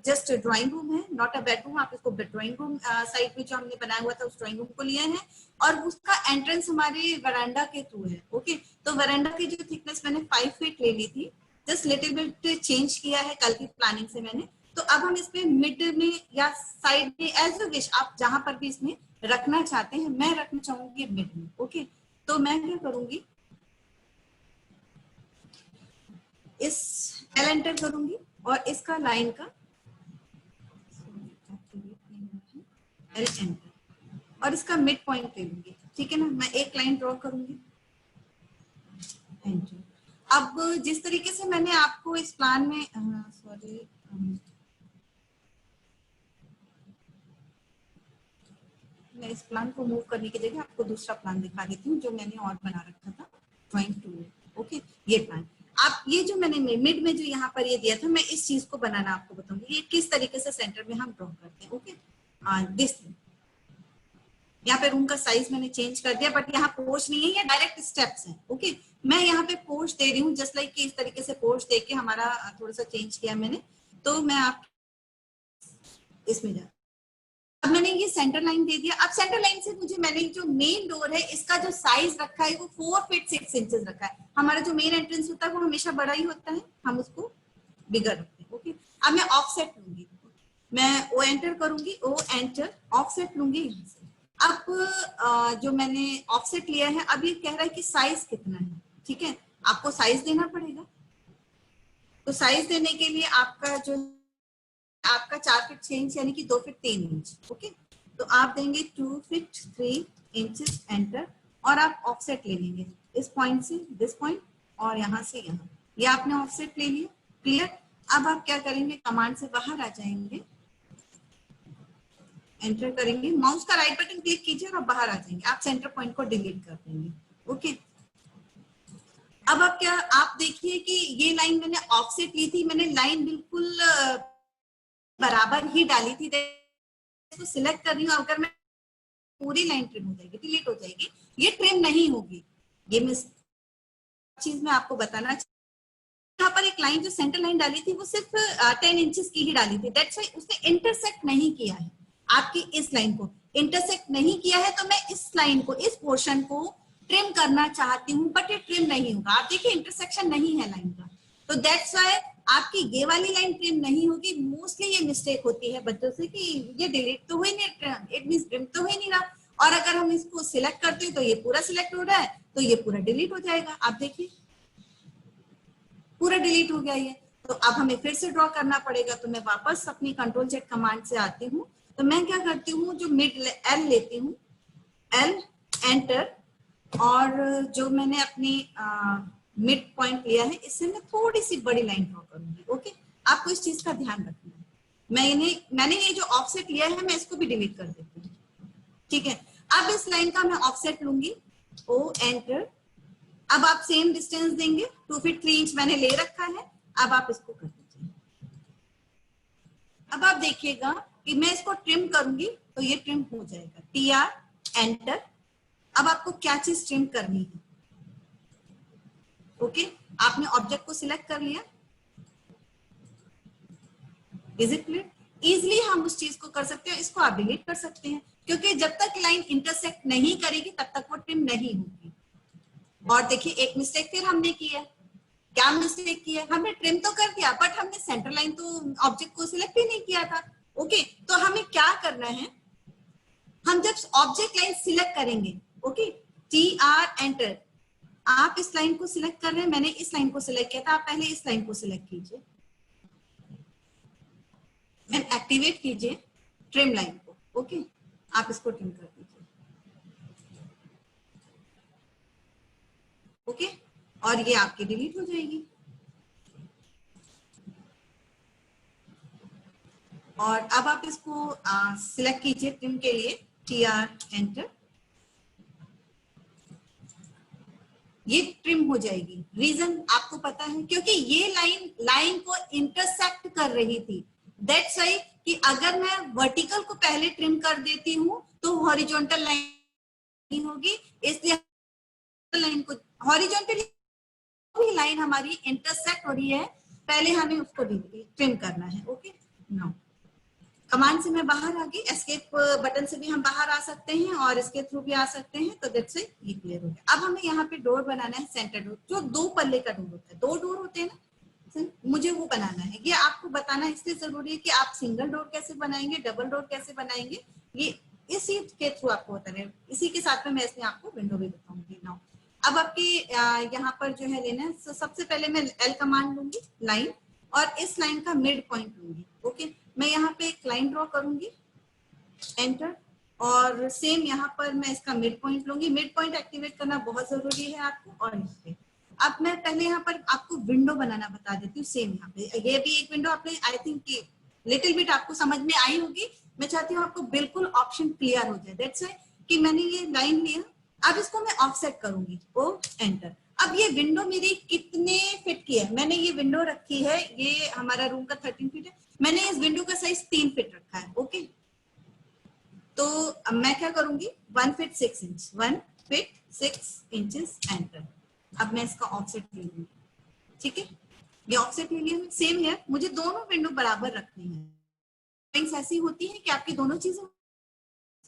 जस्ट ड्राइंग रूम है, नॉट अ बेडरूम, आप इसको ड्राइंग रूम साइड में जो हमने बनाया हुआ था उस ड्राइंग रूम को लिया है, और उसका एंट्रेंस हमारे वरांडा के थ्रू है। ओके, तो वरांडा की जो थिकनेस मैंने 5 फीट ले ली थी, जस्ट लिटिल बिट चेंज किया है कल की प्लानिंग से मैंने। तो अब हम इसमें मिड में या साइड में, एज यू विश, आप जहां पर भी इसमें रखना चाहते हैं, मैं रखना चाहूंगी मिड में। ओके, तो मैं क्या करूंगी, इस एल एंटर करूंगी और इसका लाइन का एल एंटर, और इसका मिड पॉइंट ले लूंगी। ठीक है ना, मैं एक लाइन ड्रॉ करूंगी, एंटर। अब जिस तरीके से मैंने आपको इस प्लान में, सॉरी, मैं इस प्लान को मूव करने की जगह आपको दूसरा प्लान दिखा देती हूँ जो मैंने और बना रखा था ड्राइंग टूल। ओके, ये प्लान आप, ये जो मैंने मिड में जो यहाँ पर ये दिया था, मैं इस चीज को बनाना आपको बताऊंगी, ये किस तरीके से सेंटर में हम ड्रॉ करते हैं। ओके, दिस, यहाँ पे रूम का साइज मैंने चेंज कर दिया, बट यहाँ पोर्च नहीं है, ये डायरेक्ट स्टेप्स हैं। ओके, मैं यहाँ पे पोर्च दे रही हूँ, जस्ट लाइक कि इस तरीके से पोर्च दे के हमारा थोड़ा सा चेंज किया मैंने। तो मैं आप इसमें जा, अब मैंने ये सेंटर लाइन दे दिया। अब सेंटर लाइन से मुझे, मैंने जो मेन डोर है इसका जो साइज रखा है वो 4 फीट 6 इंचेस रखा है। हमारा जो मेन एंट्रेंस होता है वो हमेशा बड़ा ही होता है, हम उसको बिगर रखते हैं। ओके, अब मैं ऑफसेट लूंगी, मैं ओ एंटर करूंगी, ओ एंटर, ऑफसेट लूंगी यहाँ से। अब जो मैंने ऑफसेट लिया है, अब ये कह रहा है कि साइज कितना है। ठीक है, आपको साइज देना पड़ेगा। तो साइज देने के लिए आपका जो, आपका 4 फीट 6 इंच यानी कि 2 फीट 3 इंच। ओके, तो आप देंगे 2 फीट 3 इंचेस एंटर, और आप ऑफसेट ले लेंगे इस पॉइंट से दिस पॉइंट और यहाँ से यहाँ, ये आपने ऑफसेट ले लिया। क्लियर। अब आप क्या करेंगे, कमांड से बाहर आ जाएंगे, एंटर करेंगे, माउस का राइट बटन क्लिक कीजिए और बाहर आ जाएंगे। आप सेंटर पॉइंट को डिलीट कर देंगे। ओके। अब आप क्या, आप देखिए कि ये लाइन मैंने ऑफसेट ली थी, मैंने लाइन बिल्कुल बराबर ही डाली थी। इसको सिलेक्ट कर रही हूँ, अगर मैं पूरी लाइन ट्रिम हो जाएगी, डिलीट हो जाएगी, ये ट्रिम नहीं होगी। ये मिस चीज मैं आपको बताना, यहाँ पर एक लाइन जो सेंटर लाइन डाली थी वो सिर्फ 10 इंचेस की ही डाली थी, दैट्स व्हाई उसने इंटरसेक्ट नहीं किया है आपकी इस लाइन को, इंटरसेक्ट नहीं किया है। तो मैं इस लाइन को, इस पोर्शन को ट्रिम करना चाहती हूँ, बट ये ट्रिम नहीं होगा। आप देखिए इंटरसेक्शन नहीं है लाइन का, तो दैट्स व्हाई आपकी ये वाली लाइन ट्रिम नहीं होगी। मोस्टली ये मिस्टेक होती है बच्चों से कि ये डिलीट तो हो ही नहीं, इट मींस ट्रिम तो हो ही नहीं रहा, और अगर हम इसको सिलेक्ट करते हैं तो ये पूरा सिलेक्ट हो रहा है, तो ये पूरा डिलीट हो जाएगा। आप देखिए पूरा डिलीट हो गया ये। तो अब हमें फिर से ड्रॉ करना पड़ेगा। तो मैं वापस अपनी कंट्रोल जेड कमांड से आती हूँ, तो मैं क्या करती हूँ, जो मिड एल लेती हूँ, एल एंटर, और जो मैंने अपनी मिड पॉइंट लिया है, इससे मैं थोड़ी सी बड़ी लाइन ड्रॉ करूंगी। ओके, आपको इस चीज का ध्यान रखना है। मैंने ये जो ऑफसेट लिया है, मैं इसको भी डिलीट कर देती हूँ। ठीक है, अब इस लाइन का मैं ऑफसेट लूंगी, ओ एंटर। अब आप सेम डिस्टेंस देंगे, 2 फीट 3 इंच मैंने ले रखा है। अब आप इसको कर दीजिए। अब आप देखिएगा कि मैं इसको ट्रिम करूंगी तो ये ट्रिम हो जाएगा। TR enter. अब आपको क्या चीज ट्रिम करनी है, ओके, आपने ऑब्जेक्ट को सिलेक्ट कर लिया। Is it clear? इजिली हम उस चीज को कर सकते हैं, इसको आप डिलीट कर सकते हैं, क्योंकि जब तक लाइन इंटरसेक्ट नहीं करेगी तब तक वो ट्रिम नहीं होगी। और देखिए एक मिस्टेक फिर हमने की है। क्या मिस्टेक किया, हमने ट्रिम तो कर दिया, बट हमने सेंटर लाइन तो ऑब्जेक्ट को सिलेक्ट ही नहीं किया था। ओके, तो हमें क्या करना है, हम जब ऑब्जेक्ट लाइन सिलेक्ट करेंगे, ओके, TR एंटर, आप इस लाइन को सिलेक्ट कर रहे हैं, मैंने इस लाइन को सिलेक्ट किया था, आप पहले इस लाइन को सिलेक्ट कीजिए, एंड एक्टिवेट कीजिए ट्रिम लाइन को। ओके, आप इसको ट्रिम कर दीजिए। ओके, और ये आपकी डिलीट हो जाएगी। और अब आप इसको सिलेक्ट कीजिए ट्रिम के लिए, TR एंटर, ये ट्रिम हो जाएगी। रीजन आपको पता है, क्योंकि ये लाइन को इंटरसेक्ट कर रही थी। दैट्स व्हाई कि अगर मैं वर्टिकल को पहले ट्रिम कर देती हूँ तो हॉरिजॉन्टल लाइन होगी, इसलिए लाइन को हॉरिजॉन्टली लाइन हमारी इंटरसेक्ट हो रही है, पहले हमें उसको ट्रिम करना है। ओके, नाउ कमांड से मैं बाहर आ गई, एस्केप बटन से भी हम बाहर आ सकते हैं और इसके थ्रू भी आ सकते हैं। तो दैट्स इट, ये क्लियर हो गया। अब हमें यहाँ पे डोर बनाना है, सेंटर डोर, जो 2 पल्ले का डोर होता है, 2 डोर होते हैं ना, मुझे वो बनाना है। ये आपको बताना इसलिए जरूरी है कि आप सिंगल डोर कैसे बनाएंगे, डबल डोर कैसे बनाएंगे, ये इसी के थ्रू आपको बताना है। इसी के साथ में मैं इसमें आपको विंडो भी बताऊंगी। नाउ अब आपके यहाँ पर जो है लेना है, तो सबसे पहले मैं L कमांड लूंगी, लाइन, और इस लाइन का मिड पॉइंट लूंगी। ओके, मैं यहाँ पे एक लाइन ड्रॉ करूंगी, एंटर, और सेम यहाँ पर मैं इसका मिड पॉइंट लूंगी। मिड पॉइंट एक्टिवेट करना बहुत जरूरी है आपको। और इसके अब मैं पहले यहाँ पर आपको विंडो बनाना बता देती हूँ। सेम यहाँ पे ये भी एक विंडो आपने आई थिंक कि लिटिल बिट आपको समझ में आई होगी। मैं चाहती हूँ आपको बिल्कुल ऑप्शन क्लियर हो जाए। दैट्स व्हाई कि मैंने ये लाइन लिया, अब इसको मैं ऑफसेट करूंगी, ओ एंटर। अब ये विंडो मेरी कितने फिट की है, मैंने ये विंडो रखी है, ये हमारा रूम का 13 फीट है, मैंने इस विंडो का साइज 3 फीट रखा है। ओके, तो अब मैं क्या करूंगी, 1 feet 6 inch, 1 feet 6 inches enter. अब मैं इसका ऑफसेट ले लूंगी। ठीक है, ये ऑफसेट ले लिया। सेम है, मुझे दोनों विंडो बराबर रखनी है। ऐसी होती है कि आपकी दोनों चीजें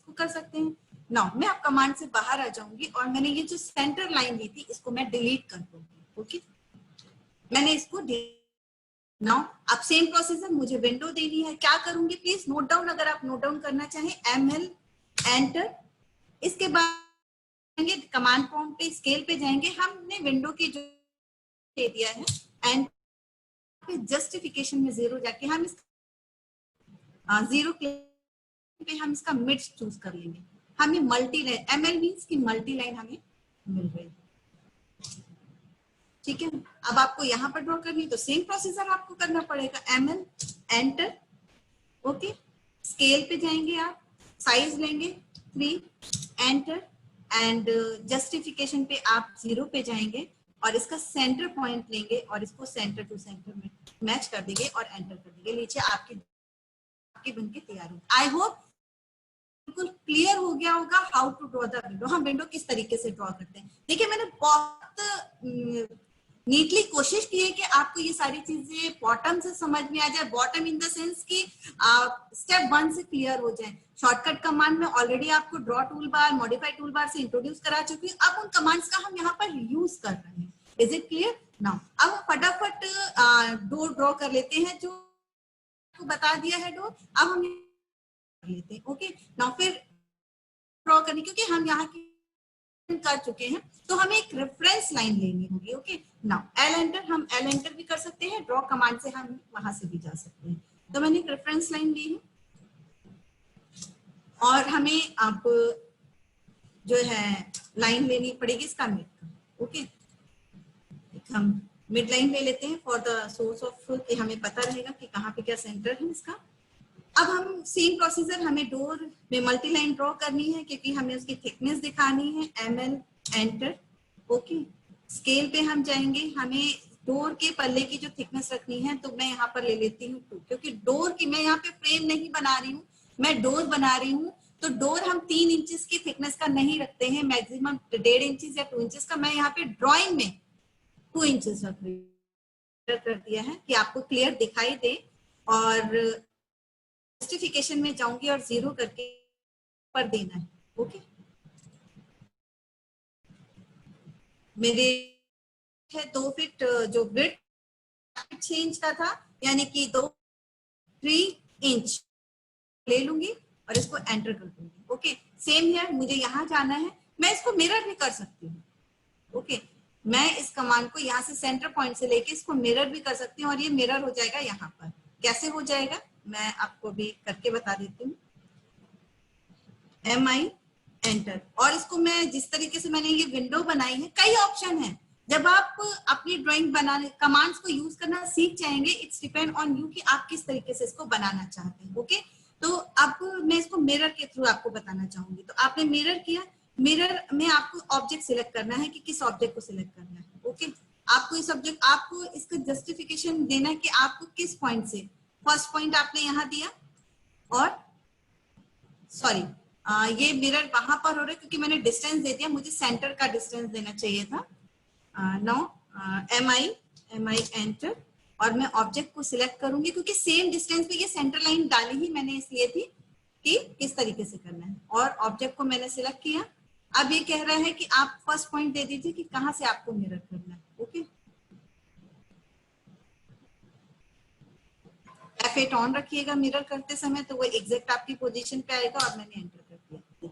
कर सकते हैं। नाउ मैं अब कमांड से बाहर आ जाऊंगी और मैंने ये जो सेंटर लाइन ली थी इसको मैं डिलीट कर दूंगी। ओके, मैंने इसको नाउ अब सेम प्रोसेस है, मुझे विंडो देनी है। क्या करूंगी, प्लीज नोट डाउन, अगर आप नोट डाउन करना चाहें, ML एंटर। इसके बाद कमांड प्रॉम्प्ट पे स्केल पे जाएंगे, हमने विंडो की जो दे दिया है, एंड जस्टिफिकेशन में 0 जाके हम 0 पे हम इसका मिड चूज कर लेंगे, हमें मल्टी लाइन, ML मीन्स की मल्टी लाइन हमें मिल रही है। ठीक है, अब आपको यहाँ पर ड्रॉ करनी तो सेम प्रोसीजर आपको करना पड़ेगा, ML एंटर, ओके, स्केल पे जाएंगे आप, साइज लेंगे 3, एंटर, एंड जस्टिफिकेशन पे आप 0 पे जाएंगे और इसका सेंटर पॉइंट लेंगे और इसको सेंटर टू सेंटर में मैच कर देंगे और एंटर कर देंगे। नीचे आपके बनके तैयार हो। आई होप बिल्कुल क्लियर हो गया होगा how to draw the window. हम विंडो किस तरीके से ड्रॉ करते हैं, देखिए मैंने बहुत नीटली कोशिश की है कि आपको ये सारी चीजें बॉटम से समझ में आ जाए, बॉटम इन द सेंस कि स्टेप 1 से क्लियर हो जाए। शॉर्टकट कमांड में ऑलरेडी आपको draw tool bar, modify tool बार से इंट्रोड्यूस करा चुकी हूँ, अब उन कमांड्स का हम यहाँ पर यूज कर रहे हैं। Is it clear now? अब फटाफट डोर ड्रॉ कर लेते हैं, जो आपको बता दिया है डोर, अब हम लेते हैं। ओके नाउ फिर ड्रॉ करने, क्योंकि हम यहाँ की कर चुके हैं तो हमें एक रेफरेंस लाइन लेनी होगी। ओके नाउ एल एंटर, हम एल एंटर भी कर सकते हैं, ड्रॉ कमांड से हम वहां से भी जा सकते हैं। तो मैंने एक रेफरेंस लाइन ली है और हमें अब जो है लाइन लेनी पड़ेगी इसका मिड का। ओके हम मिड लाइन ले लेते हैं फॉर द सोर्स ऑफ, कि हमें पता रहेगा कि कहाँ पे क्या सेंटर है इसका। अब हम सेम प्रोसीजर, हमें डोर में मल्टी लाइन ड्रॉ करनी है क्योंकि हमें उसकी थिकनेस दिखानी है। ML एंटर, ओके, स्केल पे हम जाएंगे, हमें डोर के पल्ले की जो थिकनेस रखनी है तो मैं यहाँ पर ले लेती हूँ 2, क्योंकि डोर की मैं यहाँ पे फ्रेम नहीं बना रही हूँ, मैं डोर बना रही हूँ। तो डोर हम 3 इंचेस की थिकनेस का नहीं रखते हैं, मैक्सिमम 1.5 इंचेस या 2 इंचेस का। मैं यहाँ पे ड्रॉइंग में 2 इंचेस रख रही हूँ, कर दिया है कि आपको क्लियर दिखाई दे। और जस्टिफिकेशन में जाऊंगी और 0 करके पर देना है। ओके मेरे है 2 फीट जो विड्थ 6 इंच का था, यानी कि 3 इंच ले लूंगी और इसको एंटर कर दूंगी। ओके सेम हियर, मुझे यहाँ जाना है, मैं इसको मिरर भी कर सकती हूँ। ओके मैं इस कमांड को यहाँ से सेंटर पॉइंट से लेके इसको मिरर भी कर सकती हूँ और ये मिरर हो जाएगा यहाँ पर। कैसे हो जाएगा मैं आपको भी करके बता देती हूँ। MI एंटर, और इसको मैं जिस तरीके से मैंने ये विंडो बनाई है, कई ऑप्शन है। जब आप अपनी ड्राइंग बनाने कमांड्स को यूज करना सीख जाएंगे, इट्स डिपेंड ऑन यू कि आप किस तरीके से इसको बनाना चाहते हैं। ओके तो अब मैं इसको मिरर के थ्रू आपको बताना चाहूंगी। तो आपने मिरर किया, मिरर में आपको ऑब्जेक्ट सिलेक्ट करना है कि किस ऑब्जेक्ट को सिलेक्ट करना है। ओके आपको इस ऑब्जेक्ट, आपको इसका जस्टिफिकेशन देना है कि आपको किस पॉइंट से, फर्स्ट पॉइंट आपने यहाँ दिया, और सॉरी ये मिरर वहां पर हो रहा है क्योंकि मैंने डिस्टेंस दे दिया, मुझे सेंटर का डिस्टेंस देना चाहिए था। नाउ MI एंटर, और मैं ऑब्जेक्ट को सिलेक्ट करूंगी क्योंकि सेम डिस्टेंस पे ये सेंटर लाइन डाली ही मैंने इसलिए थी कि किस तरीके से करना है। और ऑब्जेक्ट को मैंने सिलेक्ट किया। अब ये कह रहा है कि आप फर्स्ट पॉइंट दे दीजिए कि कहाँ से आपको मिरर करना है। ओके F8 ऑन रखिएगा मिरर करते समय, तो वो एग्जैक्ट आपकी पोजीशन पे आएगा। और मैंने एंटर कर दिया।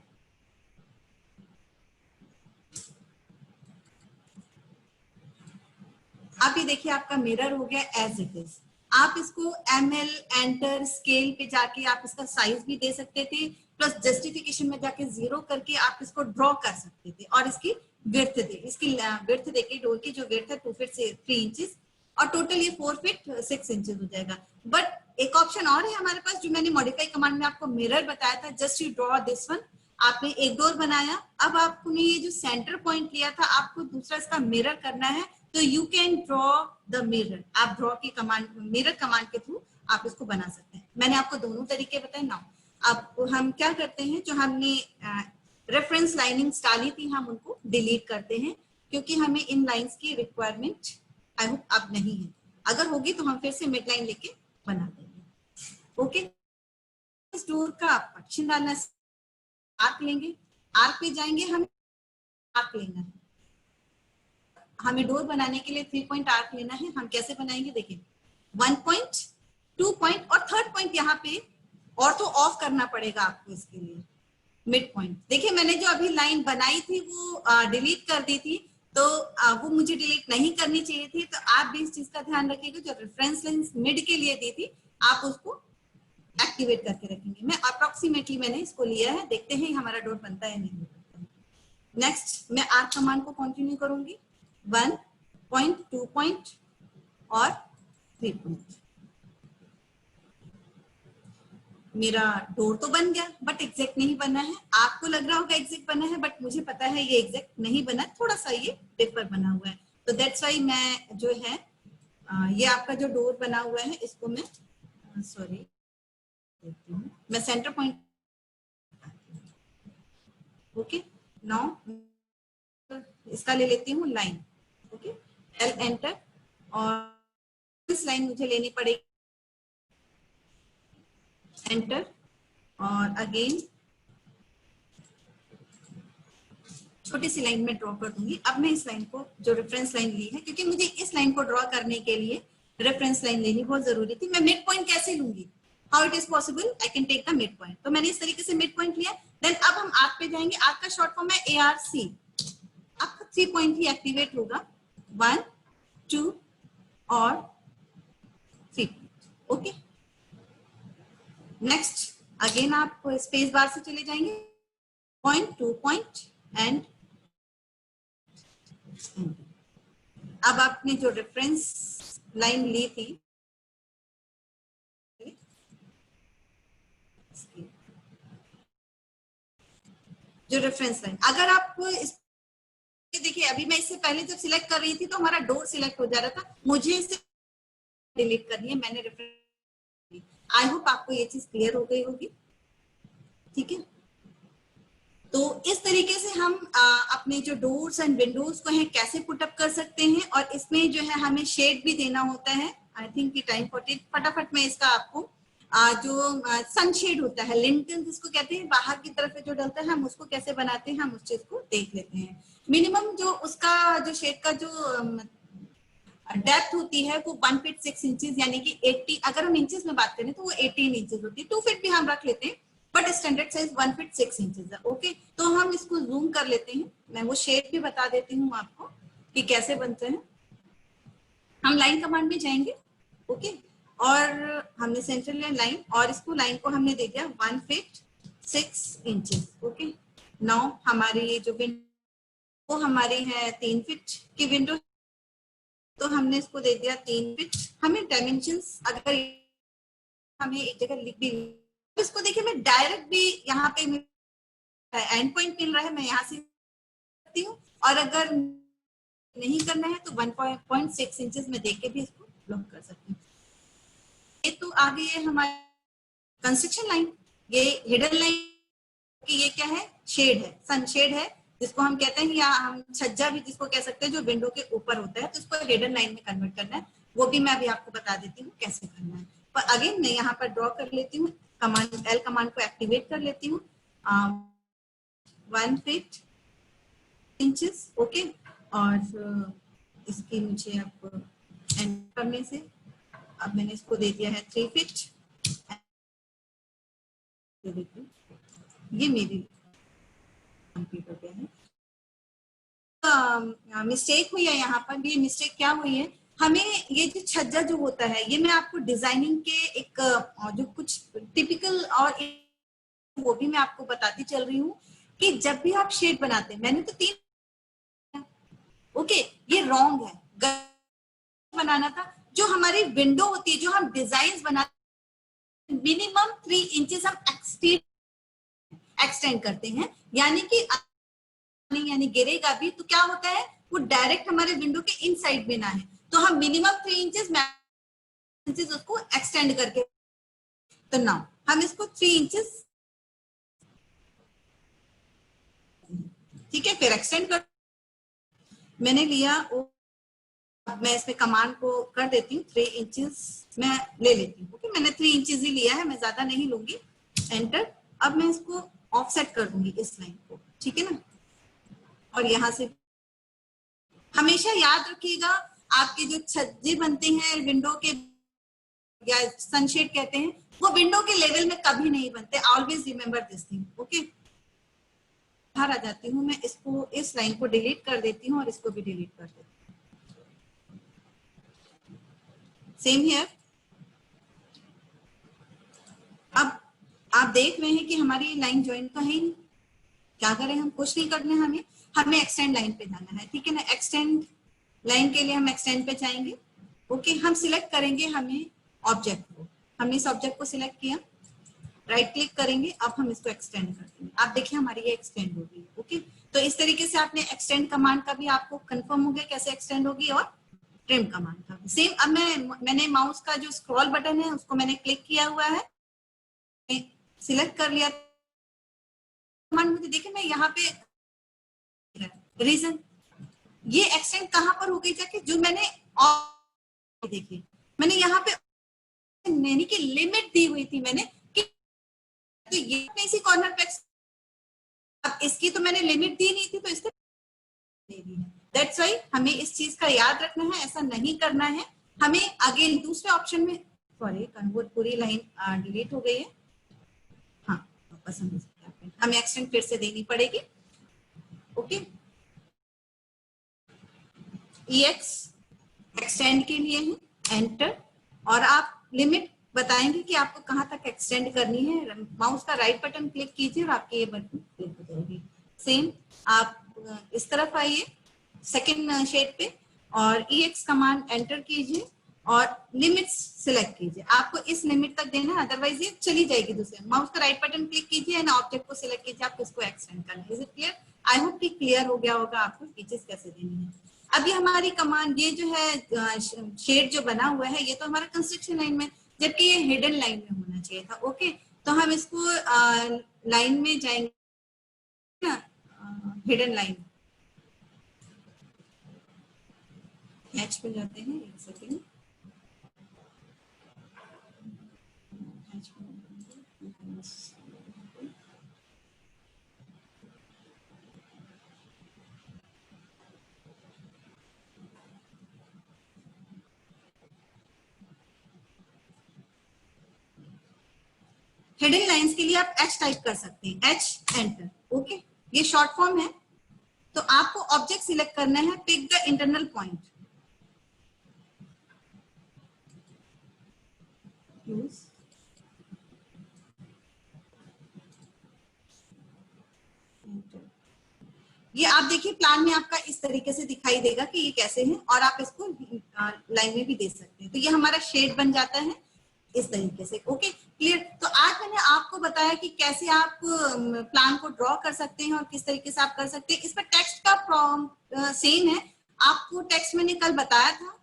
आप ये देखिए आपका मिरर हो गया एज इट इज। आप इसको ML एंटर स्केल पे जाके आप इसका साइज भी दे सकते थे, प्लस जस्टिफिकेशन में जाके 0 करके आप इसको ड्रॉ कर सकते थे और इसकी विड्थ दे, इसकी विड्थ देके डोर की जो विड्थ है 2 फीट से 3 इंचेस, और टोटल ये 4 फीट 6 इंचेस हो जाएगा। बट एक ऑप्शन और है हमारे पास, जो मैंने मॉडिफाई कमांड में आपको मिरर बताया था, just you draw this one. आपने एक डोर बनाया, अब आपने ये जो सेंटर पॉइंट लिया था, आपको दूसरा इसका मिरर करना है, तो you can draw the mirror. आप ड्रॉ की कमांड, मिरर कमांड के थ्रू आप इसको बना सकते हैं। मैंने आपको दोनों तरीके बताए। नाउ अब हम क्या करते हैं, जो हमने रेफरेंस लाइनिंग्स डाली थी हम उनको डिलीट करते हैं, क्योंकि हमें इन लाइंस की रिक्वायरमेंट आई होप अब नहीं है। अगर होगी तो हम फिर से मिड लाइन लेके बना देंगे। ओके इस डोर का पक्ष डालना, आर्क लेंगे, आर्क पे जाएंगे, हमें आर्क लेना है। हमें डोर बनाने के लिए 3 पॉइंट आर्क लेना है। हम कैसे बनाएंगे देखिए, 1 पॉइंट, 2 पॉइंट और 3rd पॉइंट यहाँ पे और तो ऑफ करना पड़ेगा आपको इसके लिए। मिड पॉइंट देखिए, मैंने जो अभी लाइन बनाई थी वो डिलीट कर दी थी, तो वो मुझे डिलीट नहीं करनी चाहिए थी। तो आप भी इस चीज का ध्यान रखिएगा, जो रेफरेंस लाइन मिड के लिए दी थी आप उसको एक्टिवेट करके रखेंगे। मैं अप्रोक्सीमेटली मैंने इसको लिया है, देखते हैं हमारा डॉट बनता है नहीं। नेक्स्ट मैं आर्क कमांड को कंटिन्यू करूंगी, 1 पॉइंट, 2 पॉइंट और 3 पॉइंट। मेरा डोर तो बन गया बट एग्जैक्ट नहीं बना है। आपको लग रहा होगा एग्जैक्ट बना है, बट मुझे पता है ये एग्जैक्ट नहीं बना, थोड़ा सा ये डिफर बना हुआ है। तो दैट्स वाई मैं जो है ये आपका जो डोर बना हुआ है इसको मैं सॉरी मैं सेंटर पॉइंट, ओके। नाउ इसका ले लेती हूँ लाइन, ओके, एल एंटर, और इस लाइन मुझे लेनी पड़ेगी, एंटर, और अगेन छोटी सी लाइन में ड्रॉ कर दूंगी। अब मैं इस लाइन को जो रेफरेंस लाइन ली है, क्योंकि मुझे इस लाइन को ड्रॉ करने के लिए रेफरेंस लाइन लेनी बहुत जरूरी थी। मैं मिड पॉइंट कैसे लूंगी, how it is possible, I can take the mid point. तो मैंने इस तरीके से मिड पॉइंट लिया। देन अब हम आर्क पे जाएंगे। आर्क का शॉर्ट फॉर्म है ARC। आपका 3 पॉइंट ही एक्टिवेट होगा, 1 2 और 3, ओके। नेक्स्ट अगेन आप स्पेस बार से चले जाएंगे, पॉइंट, 2 पॉइंट एंड अब आपने जो रेफरेंस लाइन ली थी, जो रेफरेंस लाइन, अगर आप इस देखिए अभी मैं इससे पहले जब सिलेक्ट कर रही थी तो हमारा डोर सिलेक्ट हो जा रहा था, मुझे इसे डिलीट करनी है, मैंने रेफरेंस। आई होप आपको ये चीज क्लियर हो गई होगी, ठीक है। तो इस तरीके से हम अपने जो डोर्स एंड विंडोज को है कैसे पुटअप कर सकते हैं, और इसमें जो है हमें शेड भी देना होता है। आई थिंक कि टाइम फटाफट में इसका आपको जो सनशेड होता है, लिंटन जिसको कहते हैं, बाहर की तरफ जो डलता है, हम उसको कैसे बनाते हैं हम उस चीज को देख लेते हैं। मिनिमम जो उसका जो शेड का जो डेप्थ होती है वो 1 फीट 6 इंचेस, यानी कि 80, अगर हम इंचेस में बात करें तो वो 18 इंचेस होती है। 2 फीट भी हम रख लेते हैं, but standard size 1 feet 6 inches है, ओके। तो हम इसको जूम कर लेते हैं, मैं वो शेप भी बता देती हूँ आपको कि कैसे बनते हैं। हम लाइन कमांड में जाएंगे, ओके, और हमने सेंटर लाइन, और इसको लाइन को हमने दे दिया 1 फीट 6 इंचेस, ओके। नाउ हमारी ये जो विंडो वो हमारी है 3 फीट की विंडो, तो हमने इसको दे दिया 3 फीट। हमें डायमेंशंस अगर हमें एक जगह लिख भी, इसको देखिए मैं डायरेक्ट भी यहाँ पे एंड पॉइंट मिल रहा है, मैं यहाँ से करती हूँ, और अगर नहीं करना है तो 1.6 इंचेस में देख के भी इसको ब्लॉक कर सकती हूँ। ये तो आ गई है हमारी कंस्ट्रक्शन लाइन। ये हिडन लाइन कि ये क्या है, शेड है, सनशेड है, जिसको हम कहते हैं, या हम छज्जा भी जिसको कह सकते हैं, जो विंडो के ऊपर होता है, तो इसको हिडन लाइन में कन्वर्ट करना है। वो भी मैं अभी आपको बता देती हूँ कैसे करना है। पर अगेन मैं यहाँ पर ड्रॉ कर लेती हूँ, कमांड एल कमांड को एक्टिवेट कर लेती हूँ, 1 फीट इंचेस, ओके। और इसकी मुझे अब एंड करने से अब मैंने इसको दे दिया है 3 फीट। ये मेरी कंप्लीट हो गया है। मिस्टेक हुई है यहाँ पर, ये मिस्टेक क्या हुई है, हमें ये जो छज्जा जो होता है, ये मैं आपको डिजाइनिंग के एक जो कुछ टिपिकल और वो भी मैं आपको बताती चल रही हूँ कि जब भी आप शेड बनाते हैं, मैंने तो 3, ओके, ये रॉन्ग है, बनाना था। जो हमारी विंडो होती है, जो हम डिजाइन बनाते हैं, मिनिमम 3 इंचेस हम एक्सटेंड करते हैं, यानी कि यानी गिरेगा भी तो क्या होता है, वो डायरेक्ट हमारे विंडो के इनसाइड में ना है, तो हम मिनिमम 3 इंचेस उसको एक्सटेंड करके, तो नाउ हम इसको 3 इंचेस, ठीक है, फिर एक्सटेंड कर मैंने लिया। अब मैं इसमें कमांड को कर देती हूँ, 3 इंचेस मैं ले लेती हूँ, ओके। मैंने 3 इंचेस ही लिया है, मैं ज्यादा नहीं लूंगी, एंटर। अब मैं इसको ऑफसेट कर दूंगी इस लाइन को, ठीक है ना। और यहाँ से हमेशा याद रखिएगा, आपके जो छज्जे बनते हैं विंडो के, या सनशेड कहते हैं, वो विंडो के लेवल में कभी नहीं बनते। Always remember this thing, okay. बाहर आ जाती हूँ मैं, इसको, इस लाइन को डिलीट कर देती हूँ और इसको भी डिलीट कर देती हूँ। Same here. आप देख रहे हैं कि हमारी लाइन ज्वाइन तो है ही नहीं। क्या करें हम, कुछ नहीं करना है, हमें एक्सटेंड लाइन पे जाना है, ठीक है ना। एक्सटेंड लाइन के लिए हम एक्सटेंड पे जाएंगे। ओके, हम सिलेक्ट करेंगे हमें ऑब्जेक्ट को, हमने इस ऑब्जेक्ट को सिलेक्ट किया, राइट क्लिक करेंगे, अब हम इसको एक्सटेंड कर देंगे। आप देखिए हमारी ये एक्सटेंड हो गई। ओके, तो इस तरीके से आपने एक्सटेंड कमांड का भी आपको कंफर्म हो गया कैसे एक्सटेंड होगी, और ट्रिम कमांड का भी सेम। अब मैंने माउस का जो स्क्रॉल बटन है उसको मैंने क्लिक किया हुआ है, सिलेक्ट कर लिया कमांड। मुझे देखिए मैं यहाँ पे रीजन ये एक्सटेंड कहाँ पर हो गई जाके, जो मैंने देखिए मैंने यहाँ पे यानी कि लिमिट दी हुई थी मैंने कि तो ये इसी कॉर्नर पे, अब इसकी तो मैंने लिमिट दी नहीं थी तो इसको दे दी है। दैट्स व्हाई हमें इस चीज का याद रखना है, ऐसा नहीं करना है हमें। अगेन दूसरे ऑप्शन में, सॉरी वो पूरी लाइन डिलीट हो गई है, हाँ वापस हमें एक्सटेंड फिर से देनी पड़ेगी। ओके, EX एक्सटेंड के लिए है, एंटर, और आप लिमिट बताएंगे कि आपको कहां तक एक्सटेंड करनी है। माउस का राइट बटन क्लिक कीजिए और आपके ये बटन क्लिक हो जाएगी। सेम आप इस तरफ आइए सेकंड शेड पे और EX कमांड एंटर कीजिए और लिमिट्स सिलेक्ट कीजिए। आपको इस लिमिट तक देना है, अदरवाइज ये चली जाएगी दूसरे। माउस का राइट बटन क्लिक कीजिए एंड ऑब्जेक्ट को सिलेक्ट कीजिए, आपको इसको एक्सटेंड करना है। Is it clear? I hope कि क्लियर हो गया होगा आपको फीचर्स कैसे देनी है। अब ये हमारी कमांड, ये जो है शेड जो बना हुआ है ये तो हमारा कंस्ट्रक्शन लाइन में, जबकि ये हिडन लाइन में होना चाहिए था। ओके, तो हम इसको लाइन में जाएंगे ना, हिडन लाइन हैच पे जाते हैं, एक सेकेंड, हिडन लाइंस के लिए आप H टाइप कर सकते हैं, H एंटर। ओके, ये शॉर्ट फॉर्म है। तो आपको ऑब्जेक्ट सिलेक्ट करना है, पिक द इंटरनल पॉइंट, ये आप देखिए प्लान में आपका इस तरीके से दिखाई देगा कि ये कैसे है, और आप इसको लाइन में भी दे सकते हैं। तो ये हमारा शेड बन जाता है इस तरीके से। Okay, clear? तो आज मैंने आपको बताया कि कैसे आप प्लान को ड्रॉ कर सकते हैं और किस तरीके से आप कर सकते हैं। इस पर टेक्स्ट का प्रॉम्प्ट सेम है, आपको टेक्स्ट मैंने कल बताया था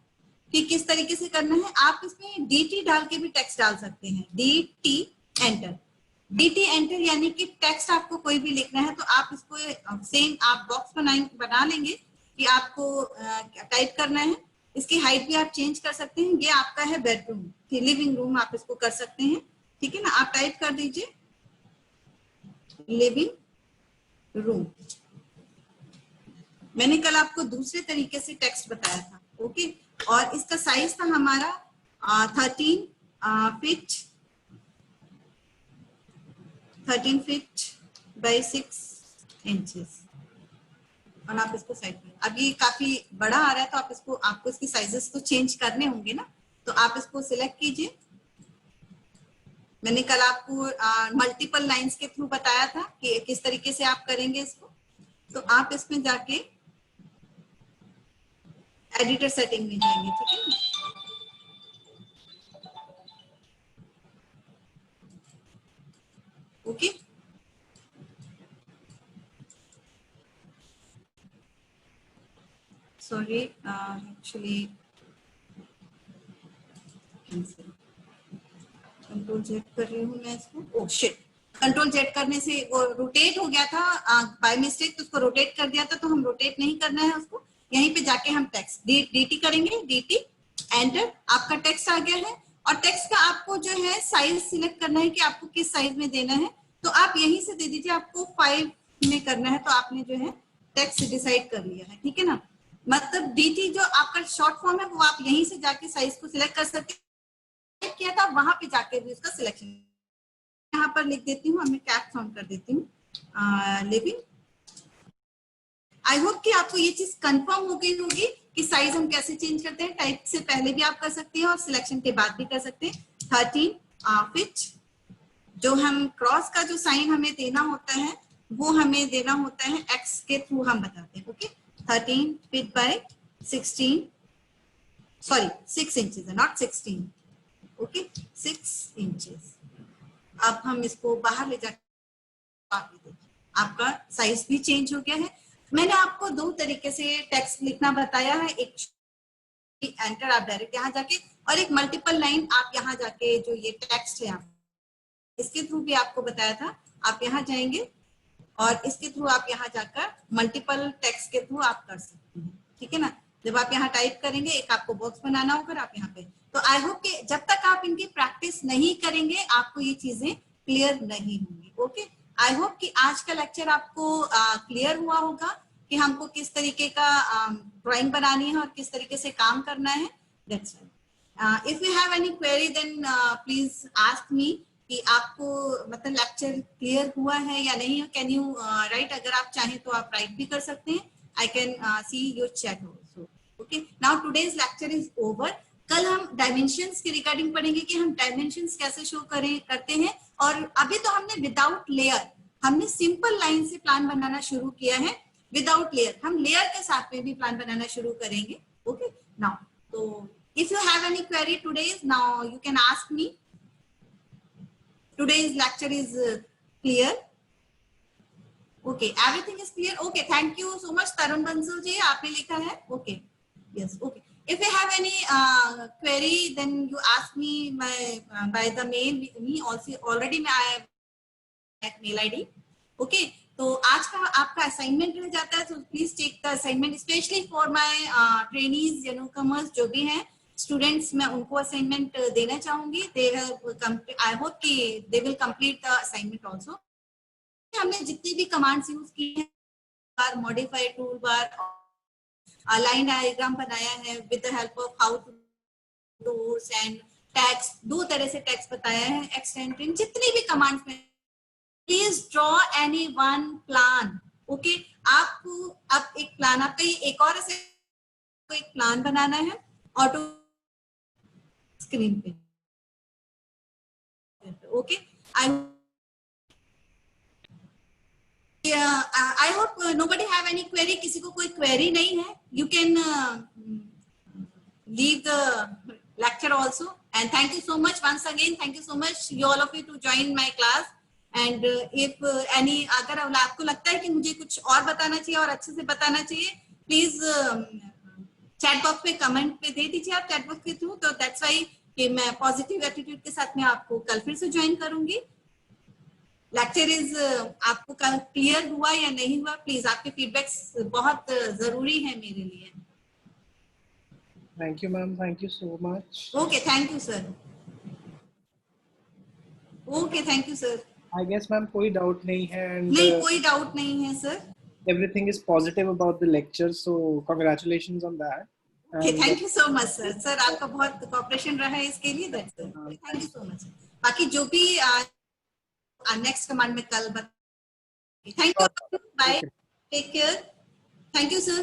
कि किस तरीके से करना है। आप इसमें DT डाल के भी टेक्स्ट डाल सकते हैं, DT एंटर। DT एंटर यानी कि टेक्स्ट आपको कोई भी लिखना है तो आप इसको सेम आप बॉक्स बना लेंगे कि आपको टाइप करना है। इसकी हाइट भी आप चेंज कर सकते हैं। ये आपका है बेडरूम, लिविंग रूम आप इसको कर सकते हैं, ठीक है ना। आप टाइप कर दीजिए लिविंग रूम। मैंने कल आपको दूसरे तरीके से टेक्स्ट बताया था। ओके, और इसका साइज था हमारा 13 फीट बाय 6 इंचेस, और आप इसको साइड में, अब ये काफी बड़ा आ रहा है तो आपको इसकी साइजेस तो चेंज करने होंगे ना, तो आप इसको सिलेक्ट कीजिए। मैंने कल आपको मल्टीपल लाइंस के थ्रू बताया था कि किस तरीके से आप करेंगे इसको। तो आप इसमें जाके एडिटर सेटिंग में जाएंगे, ठीक है ना। Okay, sorry actually control Z कर रही हूँ मैं इसको। ओह शिट, कंट्रोल जेड करने से वो रोटेट हो गया था बाय मिस्टेक, तो उसको रोटेट कर दिया था। तो हम रोटेट नहीं करना है उसको, यहीं पे जाके हम टेक्स्ट DT करेंगे, DT एंटर। आपका टेक्स्ट आ गया है, और टेक्स्ट का आपको जो है साइज सिलेक्ट करना है कि आपको किस साइज में देना है। तो आप यहीं से दे दीजिए, आपको 5 में करना है तो आपने जो है टेक्स्ट डिसाइड कर लिया है, ठीक है ना। मतलब DT जो आपका शॉर्ट फॉर्म है वो आप यहीं से जाके साइज को सिलेक्ट कर सकते हैं। किया था वहां पे जाके भी उसका सिलेक्शन, यहाँ पर लिख देती हूँ, मैं कैप साउंड कर देती हूँ लिविंग। आई होप कि आपको ये चीज कंफर्म हो गई होगी कि साइज हम कैसे चेंज करते हैं। टाइप से पहले भी आप कर सकते हैं और सिलेक्शन के बाद भी कर सकते हैं। 13 फीट जो हम क्रॉस का जो साइन हमें देना होता है वो हमें देना होता है x के थ्रू हम बताते हैं. Okay 13 feet by 16 sorry 6 inches not 16. Okay 6 inches. अब हम इसको बाहर ले जाकर आपका साइज भी चेंज हो गया है. मैंने आपको दो तरीके से टेक्स्ट लिखना बताया है. एक एंटर आप डायरेक्ट यहाँ जाके और एक मल्टीपल लाइन आप यहाँ जाके जो ये टेक्स्ट है आप इसके थ्रू भी आपको बताया था. आप यहाँ जाएंगे और इसके थ्रू आप यहाँ जाकर मल्टीपल टेक्स्ट के थ्रू आप कर सकते हैं. ठीक है ना. जब आप यहाँ टाइप करेंगे एक आपको बॉक्स बनाना होगा आप यहाँ पे. तो आई होप कि जब तक आप इनकी प्रैक्टिस नहीं करेंगे आपको ये चीजें क्लियर नहीं होंगी. ओके आई होप कि आज का लेक्चर आपको क्लियर हुआ होगा कि हमको किस तरीके का ड्राइंग बनानी है और किस तरीके से काम करना है. That's it. If you have any query then please ask me कि आपको मतलब लेक्चर क्लियर हुआ है या नहीं. Can you write. अगर आप चाहें तो आप राइट भी कर सकते हैं. I can see your chat also. Okay now today's lecture is over. कल हम डायमेंशंस के रिगार्डिंग पढ़ेंगे कि हम डायमेंशंस कैसे शो करते हैं. और अभी तो हमने विदाउट लेयर हमने सिंपल लाइन से प्लान बनाना शुरू किया है. विदाउट लेयर हम लेयर के साथ में भी प्लान बनाना शुरू करेंगे. ओके नाउ तो if you have any query today's now you can ask me. Today's lecture is clear. Okay, everything is clear. Okay, thank you so much, Tarun Bansal ji. आपने लिखा है. Okay, yes. Okay. If you have any query, then you ask me by the mail. Me also already I have mail ID. Okay. तो आज का आपका assignment रह जाता है. So please take the assignment, especially for my trainees, newcomers जो भी हैं. स्टूडेंट्स मैं उनको असाइनमेंट देना चाहूंगी. आई होप कि they will complete the assignment also. हमने जितनी भी कमांड्स यूज की हैं बार modify tool bar line diagram बनाया है with the help of how to doors and tags. दो तरह से टैग्स बताया है. एक्सटेंड जितनी भी कमांड्स में please draw any one plan. Okay आपको अब एक प्लान आपका ये एक और ऐसे एक प्लान बनाना है ऑटो स्क्रीन पे. Okay I hope nobody have any query. किसी को कोई क्वेरी नहीं है. You can leave the lecture also. And thank you so much once again. Thank you so much you all of you to join my class. And if any अगर आपको लगता है कि मुझे कुछ और बताना चाहिए और अच्छे से बताना चाहिए प्लीज चैट बॉक्स पे कमेंट पे दे दीजिए आप चैट बॉक्स के थ्रू. तो दैट्स व्हाई कि मैं पॉजिटिव एटीट्यूड के साथ में आपको कल फिर से ज्वाइन करूंगी. लेक्चर इज आपको कल क्लियर हुआ या नहीं हुआ. प्लीज आपके फीडबैक्स बहुत जरूरी है मेरे लिए. Thank you ma'am. Thank you so much. Okay thank you sir. Okay thank you sir. I guess ma'am कोई डाउट नहीं है. नहीं कोई डाउट नहीं है sir. Everything is positive about the lecture, so congratulations on that. Okay, thank you so much sir. Sir आपका बहुत cooperation रहा है इसके लिए. That's it. Thank you so much. बाकी जो भी नेक्स्ट कमांड में कल thank you. Bye. Take care. Thank you sir.